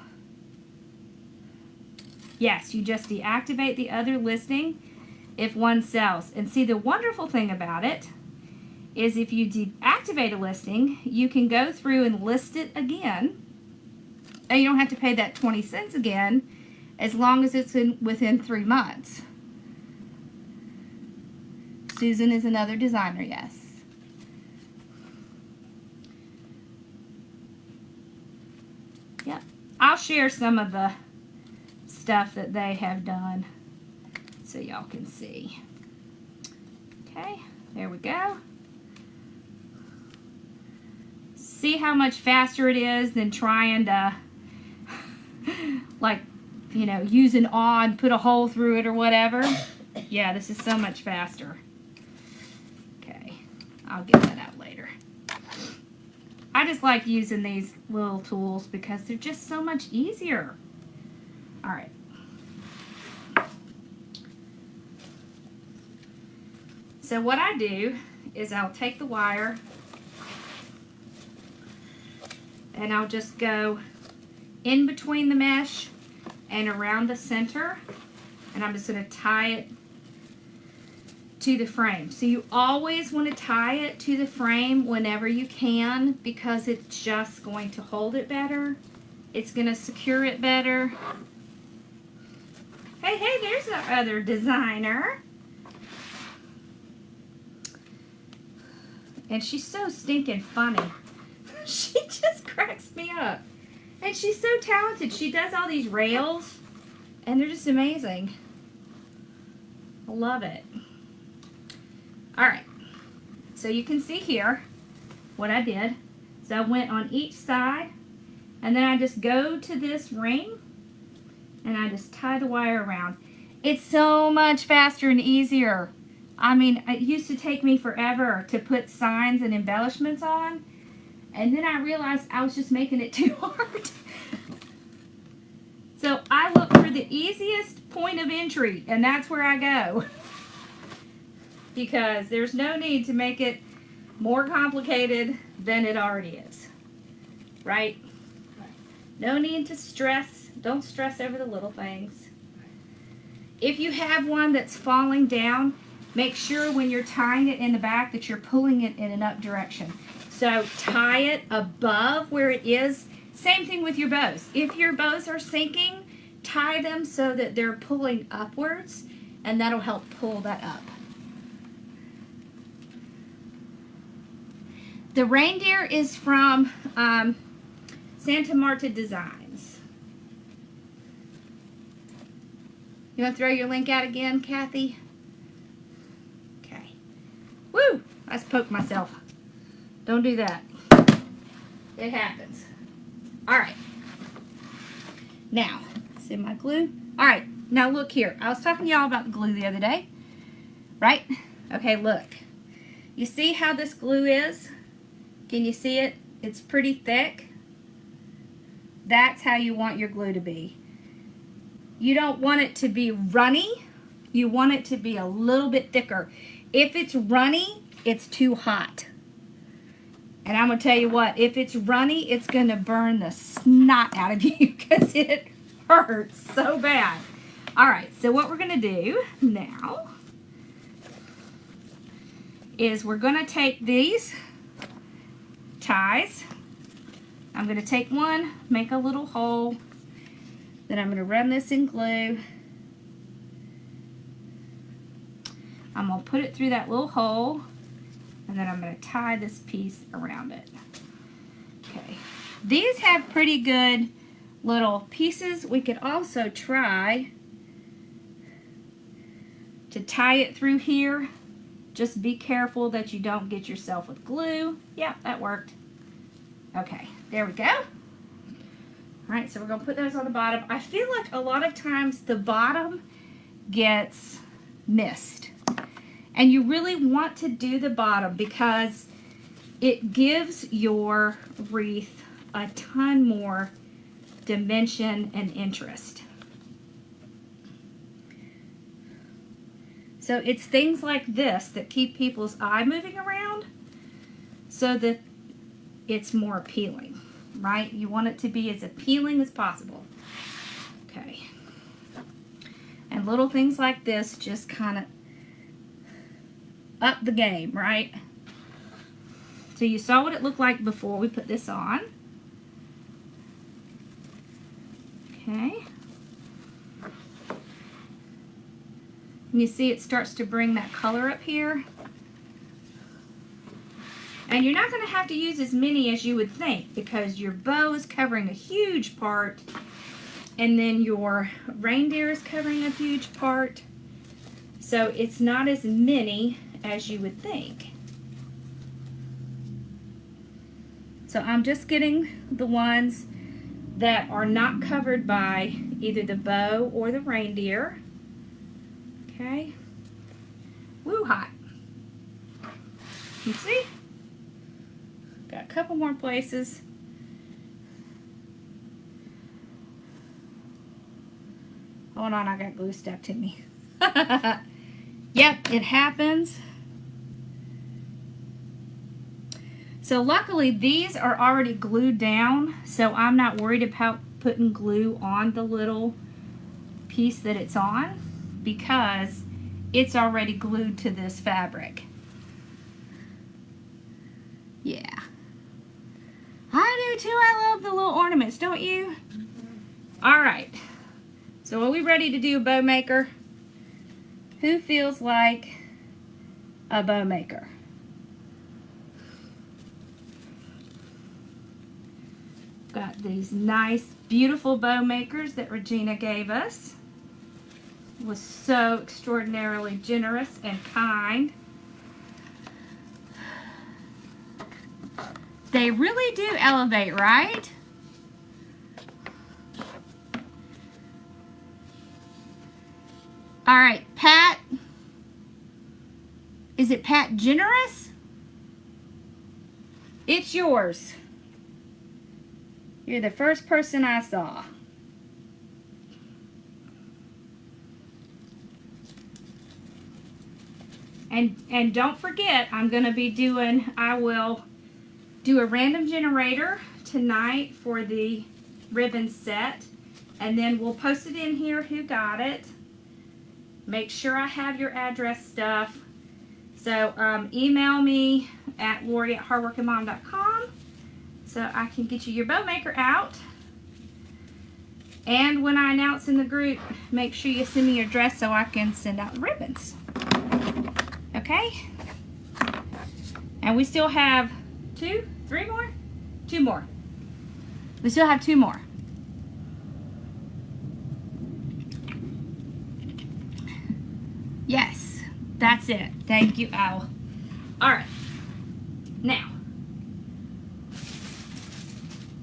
Yes, you just deactivate the other listing if one sells. And see, the wonderful thing about it is if you deactivate a listing, you can go through and list it again. And you don't have to pay that 20 cents again as long as it's within 3 months. Susan is another designer, yes. Yep. I'll share some of the stuff that they have done so y'all can see. Okay, there we go. See how much faster it is than trying to like, you know, use an awl and put a hole through it or whatever. Yeah, this is so much faster. Okay, I'll get that out later. I just like using these little tools because they're just so much easier. All right. So what I do is I'll take the wire and I'll just go in between the mesh and around the center, and I'm just going to tie it to the frame. So you always want to tie it to the frame whenever you can because it's just going to hold it better. It's going to secure it better. Hey, there's our other designer. And she's so stinking funny. She just cracks me up. And she's so talented. She does all these rails, and they're just amazing. I love it. All right. So you can see here what I did. So I went on each side, and then I just go to this ring, and I just tie the wire around. It's so much faster and easier. I mean, it used to take me forever to put signs and embellishments on, and then I realized I was just making it too hard. So I look for the easiest point of entry, and that's where I go. Because there's no need to make it more complicated than it already is. Right? No need to stress. Don't stress over the little things. If you have one that's falling down, make sure when you're tying it in the back that you're pulling it in an up direction. So tie it above where it is. Same thing with your bows. If your bows are sinking, tie them so that they're pulling upwards, and that'll help pull that up. The reindeer is from Santa Marta Designs. You want to throw your link out again, Kathy? Okay. Woo! I just poked myself. Don't do that. It happens. All right. Now, see my glue? All right. Now look here. I was talking to y'all about the glue the other day. Right? Okay, look. You see how this glue is? Can you see it? It's pretty thick. That's how you want your glue to be. You don't want it to be runny. You want it to be a little bit thicker. If it's runny, it's too hot. And I'm going to tell you what, if it's runny, it's going to burn the snot out of you because it hurts so bad. All right, so what we're going to do now is we're going to take these ties. I'm going to take one, make a little hole, then I'm going to run this in glue. I'm going to put it through that little hole, and then I'm going to tie this piece around it. Okay, these have pretty good little pieces. We could also try to tie it through here. Just be careful that you don't get yourself with glue. Yeah, that worked. Okay, there we go. All right, so we're gonna put those on the bottom. I feel like a lot of times the bottom gets missed. And you really want to do the bottom because it gives your wreath a ton more dimension and interest. So it's things like this that keep people's eye moving around so that it's more appealing, right? You want it to be as appealing as possible. Okay. And little things like this just kind of up the game, right? So you saw what it looked like before we put this on. Okay. And you see it starts to bring that color up here. And you're not going to have to use as many as you would think because your bow is covering a huge part and then your reindeer is covering a huge part. So it's not as many as you would think. So I'm just getting the ones that are not covered by either the bow or the reindeer. Okay. Woo, hot. You see? Got a couple more places. Hold on, I got glue stuck to me. Yep, it happens. So luckily these are already glued down, so I'm not worried about putting glue on the little piece that it's on because it's already glued to this fabric. Yeah. I do too. I love the little ornaments, don't you? All right. So are we ready to do a bow maker? Who feels like a bow maker? Got these nice, beautiful bow makers that Regina gave us. Was so extraordinarily generous and kind. They really do elevate, right? All right, Pat, Is it Pat Generous? It's yours. You're the first person I saw. And don't forget, I will do a random generator tonight for the ribbon set. And then we'll post it in here who got it. Make sure I have your address stuff. So email me at Lori@hardworkingmom.com so I can get you your bow maker out. And when I announce in the group, make sure you send me your address so I can send out ribbons. Okay? And we still have two more. We still have 2 more. Yes, that's it. Thank you, Al. All right. Now,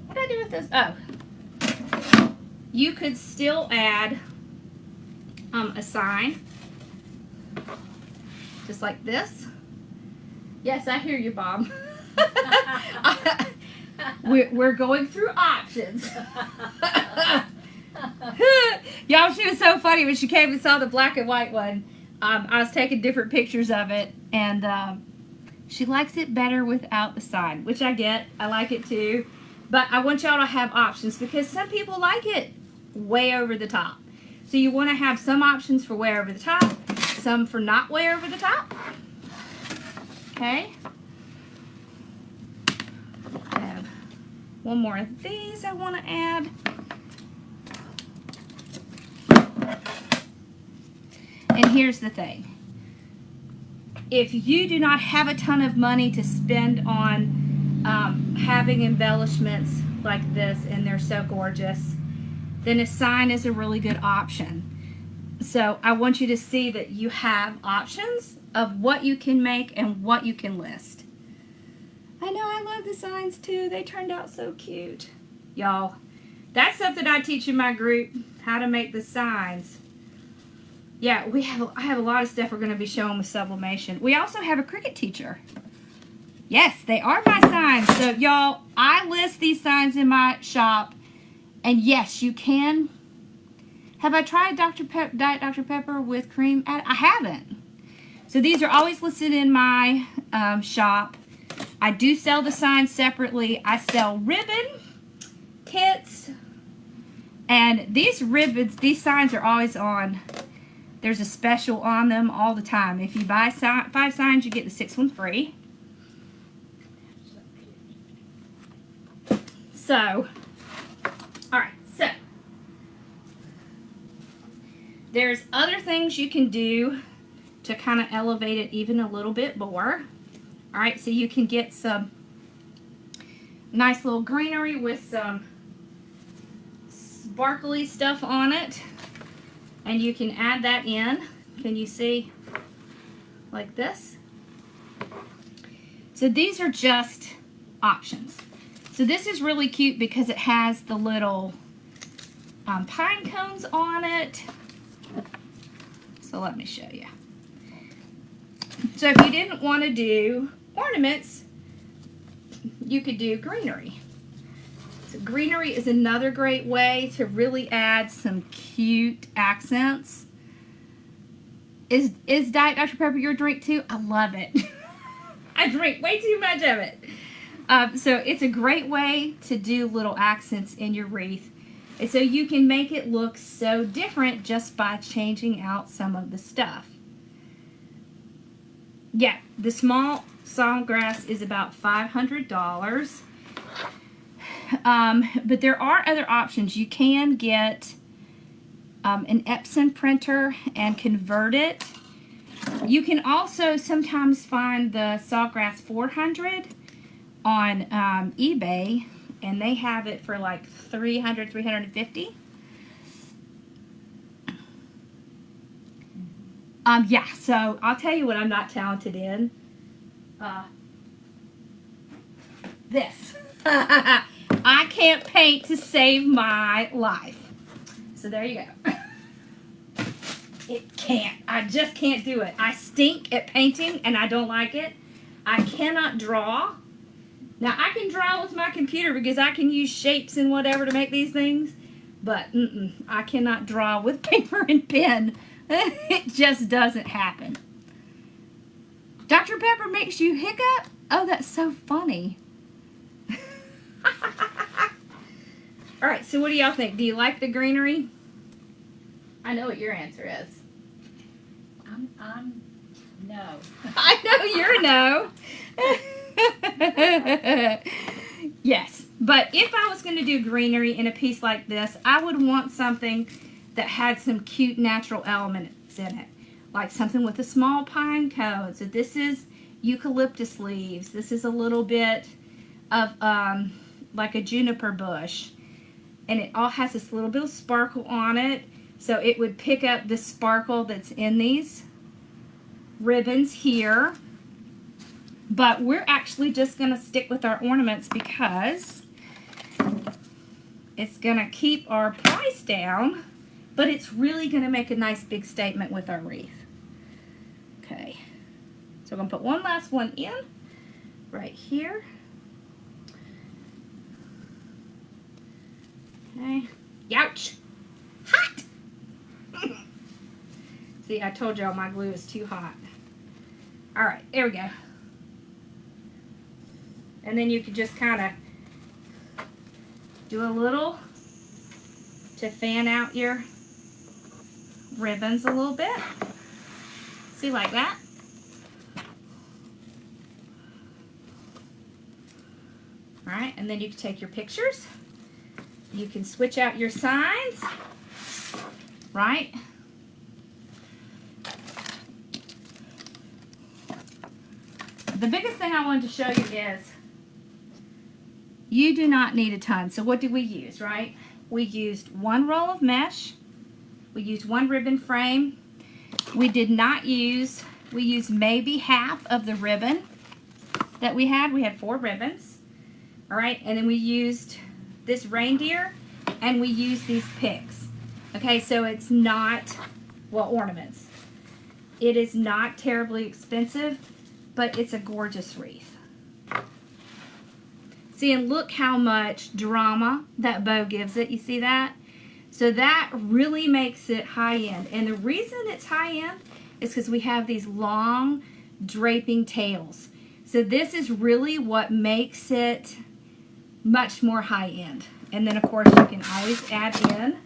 what did I do with this? Oh, you could still add a sign, just like this. Yes, I hear you, Bob. We're going through options. Y'all, she was so funny when she came and saw the black and white one. I was taking different pictures of it, and she likes it better without the sign, which I get. I like it too. But I want y'all to have options because some people like it way over the top. So you want to have some options for way over the top, some for not way over the top. Okay. I have one more of these I want to add. And here's the thing. If you do not have a ton of money to spend on having embellishments like this, and they're so gorgeous, then a sign is a really good option. So I want you to see that you have options of what you can make and what you can list. I know, I love the signs too. They turned out so cute. Y'all, that's something I teach in my group, how to make the signs. Yeah, I have a lot of stuff we're going to be showing with sublimation. We also have a Cricut teacher. Yes, they are my signs. So, y'all, I list these signs in my shop. And, yes, you can. Have I tried Diet Dr. Pepper with cream? I haven't. So, these are always listed in my shop. I do sell the signs separately. I sell ribbon kits. And these ribbons, these signs are always on. There's a special on them all the time. If you buy 5 signs, you get the 6th one free. So, alright, so there's other things you can do to kind of elevate it even a little bit more. Alright, so you can get some nice little greenery with some sparkly stuff on it. And you can add that in. Can you see? Like this. So these are just options. So this is really cute because it has the little pine cones on it. So let me show you. So if you didn't want to do ornaments, you could do greenery. So greenery is another great way to really add some cute accents. Is Diet Dr. Pepper your drink too? I love it. I drink way too much of it. So it's a great way to do little accents in your wreath. And so you can make it look so different just by changing out some of the stuff. Yeah, the small sawgrass is about $500. But there are other options. You can get an Epson printer and convert it. You can also sometimes find the Sawgrass 400 on eBay, and they have it for like $300, $350. Yeah, so I'll tell you what I'm not talented in. This. I can't paint to save my life. So there you go. It can't. I just can't do it. I stink at painting and I don't like it. I cannot draw. Now, I can draw with my computer because I can use shapes and whatever to make these things. But I cannot draw with paper and pen. It just doesn't happen. Dr. Pepper makes you hiccup? Oh, that's so funny. All right, so what do y'all think? Do you like the greenery? I know what your answer is. I'm no. I know you're no. Yes, but if I was going to do greenery in a piece like this, I would want something that had some cute natural elements in it. Like something with a small pine cone. So this is eucalyptus leaves. This is a little bit of like a juniper bush. And it all has this little bit of sparkle on it. So it would pick up the sparkle that's in these ribbons here. But we're actually just going to stick with our ornaments because it's going to keep our price down, but it's really going to make a nice big statement with our wreath. Okay, so I'm going to put one last one in right here. Okay, youch, hot. See, I told y'all my glue is too hot. All right, there we go. And then you could just kind of do a little to fan out your ribbons a little bit. See, like that. All right, and then you can take your pictures. You can switch out your signs, right? The biggest thing I wanted to show you is you do not need a ton. So what did we use, right? We used one roll of mesh. We used one ribbon frame. We did not use, we used maybe half of the ribbon that we had. We had 4 ribbons. All right, and then we used this reindeer and we used these picks. Okay, so it's not, well, ornaments. It is not terribly expensive, but it's a gorgeous wreath. See, and look how much drama that bow gives it. You see that? So that really makes it high-end. And the reason it's high-end is because we have these long draping tails. So this is really what makes it much more high-end. And then, of course, you can always add in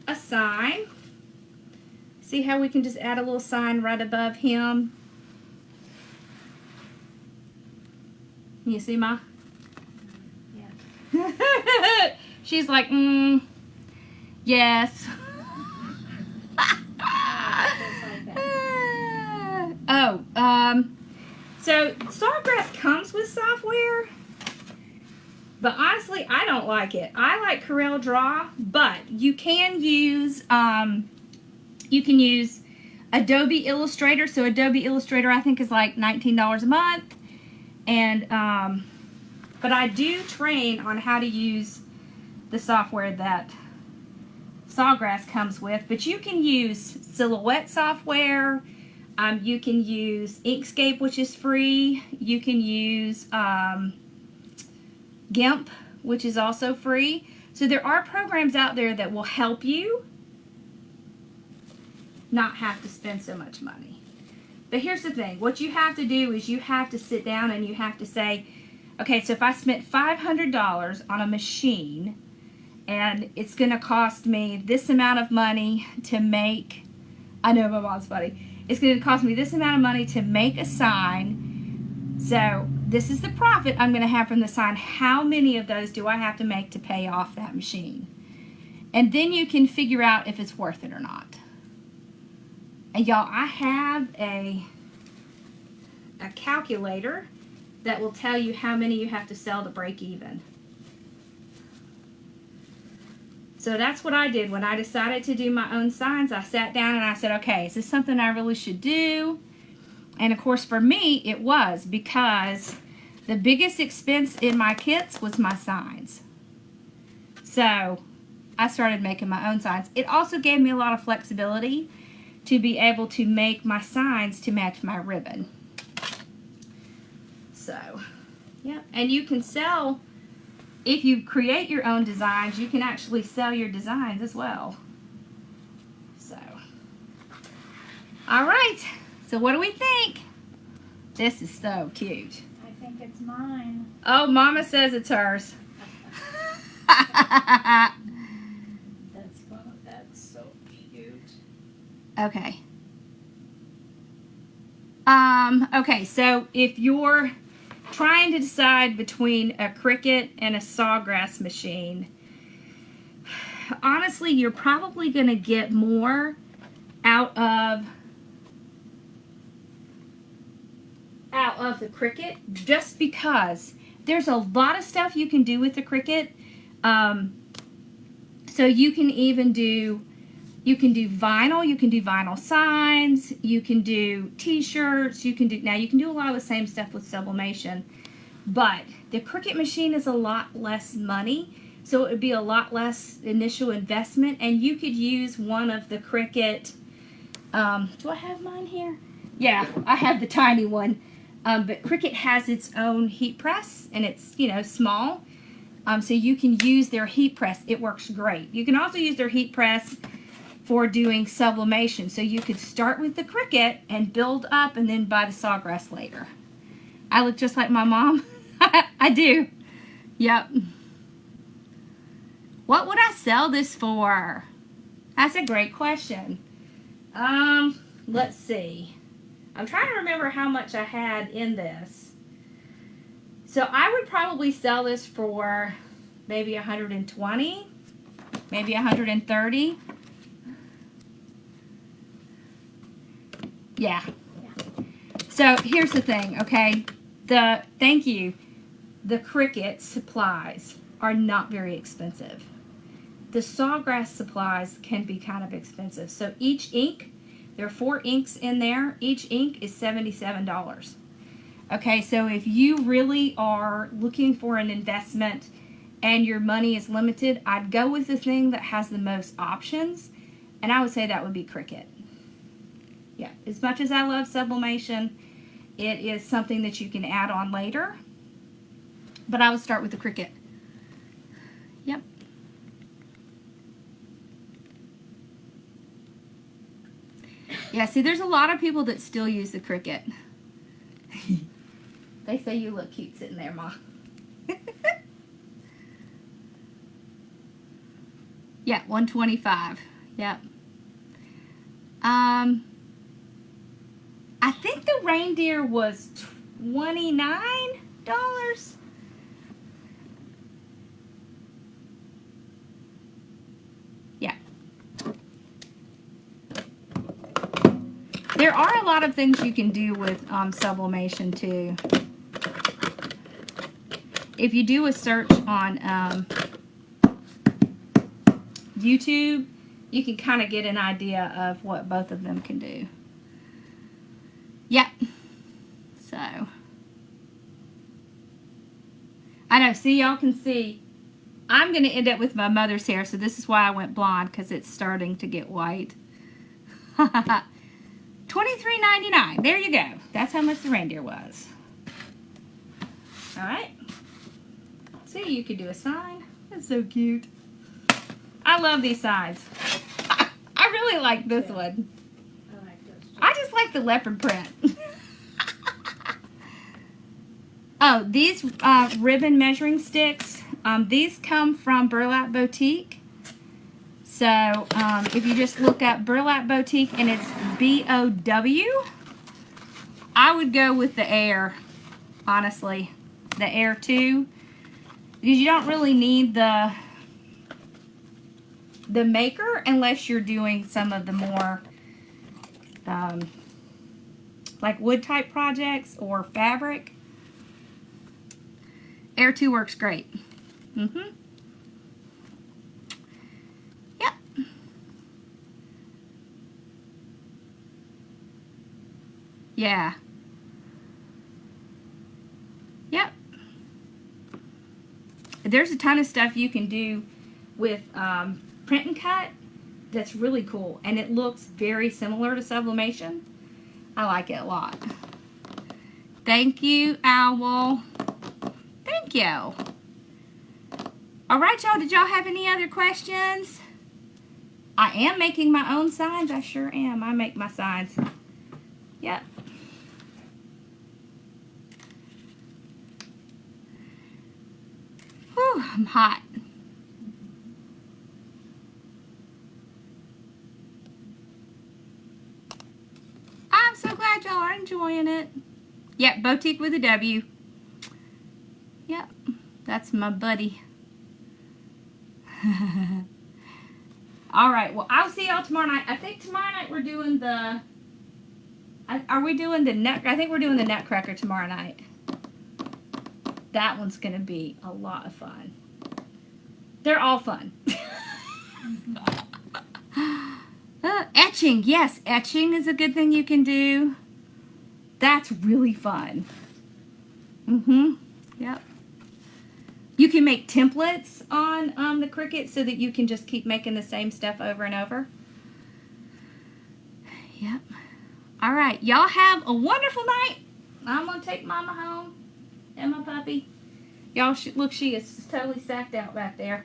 a sign. See how we can just add a little sign right above him? You see, Ma? She's like, yes. So Sawgrass comes with software, but honestly, I don't like it. I like Corel Draw, but you can use Adobe Illustrator. So Adobe Illustrator, I think, is like $19 a month, and but I do train on how to use the software that Sawgrass comes with. But you can use Silhouette software. You can use Inkscape, which is free. You can use GIMP, which is also free. So there are programs out there that will help you not have to spend so much money. But here's the thing. What you have to do is you have to sit down and you have to say, okay, so if I spent $500 on a machine and it's going to cost me this amount of money to make, I know my mom's funny, it's going to cost me this amount of money to make a sign, so this is the profit I'm going to have from the sign. How many of those do I have to make to pay off that machine? And then you can figure out if it's worth it or not. And y'all, I have a calculator that will tell you how many you have to sell to break even. So that's what I did when I decided to do my own signs. I sat down and I said, okay, is this something I really should do? And of course for me it was, because the biggest expense in my kits was my signs. So I started making my own signs. It also gave me a lot of flexibility to be able to make my signs to match my ribbon. So, yeah, and you can sell, if you create your own designs, you can actually sell your designs as well. So, all right, so what do we think? This is so cute. I think it's mine. Oh, Mama says it's hers. That's so cute. Okay. Okay, so if you're trying to decide between a Cricut and a sawgrass machine, honestly, you're probably going to get more out of the Cricut, just because there's a lot of stuff you can do with the Cricut. So you can even do vinyl, you can do vinyl signs, you can do t-shirts, you can do a lot of the same stuff with sublimation, but the Cricut machine is a lot less money, so it would be a lot less initial investment, and you could use one of the Cricut, do I have mine here? Yeah, I have the tiny one, but Cricut has its own heat press, and it's, you know, small, so you can use their heat press. It works great. You can also use their heat press for doing sublimation. So you could start with the Cricut and build up and then buy the sawgrass later. I look just like my mom. I do. Yep. What would I sell this for? That's a great question. Let's see. I'm trying to remember how much I had in this. So I would probably sell this for maybe 120, maybe 130. Yeah. So here's the thing, okay? Thank you. The Cricut supplies are not very expensive. The sawgrass supplies can be kind of expensive. So each ink, there are 4 inks in there. Each ink is $77. Okay, so if you really are looking for an investment and your money is limited, I'd go with the thing that has the most options, and I would say that would be Cricut. Yeah, as much as I love sublimation, it is something that you can add on later, but I would start with the Cricut. Yep. Yeah, see, there's a lot of people that still use the Cricut. They say you look cute sitting there, Ma. Yeah, 125. Yep. I think the reindeer was $29. Yeah. There are a lot of things you can do with sublimation too. If you do a search on YouTube, you can kind of get an idea of what both of them can do. Yep. So, I know, see, y'all can see, I'm going to end up with my mother's hair, so this is why I went blonde, because it's starting to get white. $23.99. There you go. That's how much the reindeer was. Alright. See, you could do a sign. That's so cute. I love these signs. I really like this one. I like those too. I just like the leopard print. Oh, these ribbon measuring sticks, these come from Burlap Boutique. So if you just look up Burlap Boutique and it's B-O-W, I would go with the Air, honestly. The Air 2. Because you don't really need the maker unless you're doing some of the more like wood type projects or fabric. Air 2 works great. Yep. Yeah. Yep. There's a ton of stuff you can do with print and cut. that's really cool. And it looks very similar to sublimation. I like it a lot. Thank you, Owl. Thank you. All right, y'all. Did y'all have any other questions? I am making my own signs. I sure am. I make my signs. Yep. Whew, I'm hot. I'm so glad y'all are enjoying it. Yep, Boutique with a W. Yep, that's my buddy. All right, well, I'll see y'all tomorrow night. I think tomorrow night we're doing the... Are we doing the nut... I think we're doing the Nutcracker tomorrow night. That one's going to be a lot of fun. They're all fun. Etching. Yes, etching is a good thing you can do. That's really fun. Yep. You can make templates on the Cricut so that you can just keep making the same stuff over and over. Yep. All right. Y'all have a wonderful night. I'm going to take Mama home and my puppy. Y'all, look, she is totally sacked out back there.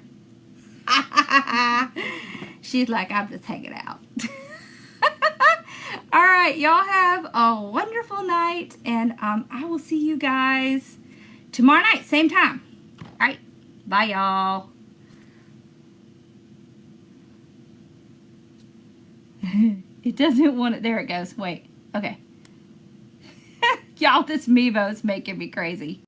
She's like, I'm just hanging out. All right. Y'all have a wonderful night. And I will see you guys tomorrow night, same time. All right. Bye, y'all. It doesn't want it. There it goes. Wait. Okay. Y'all, this Mevo's making me crazy.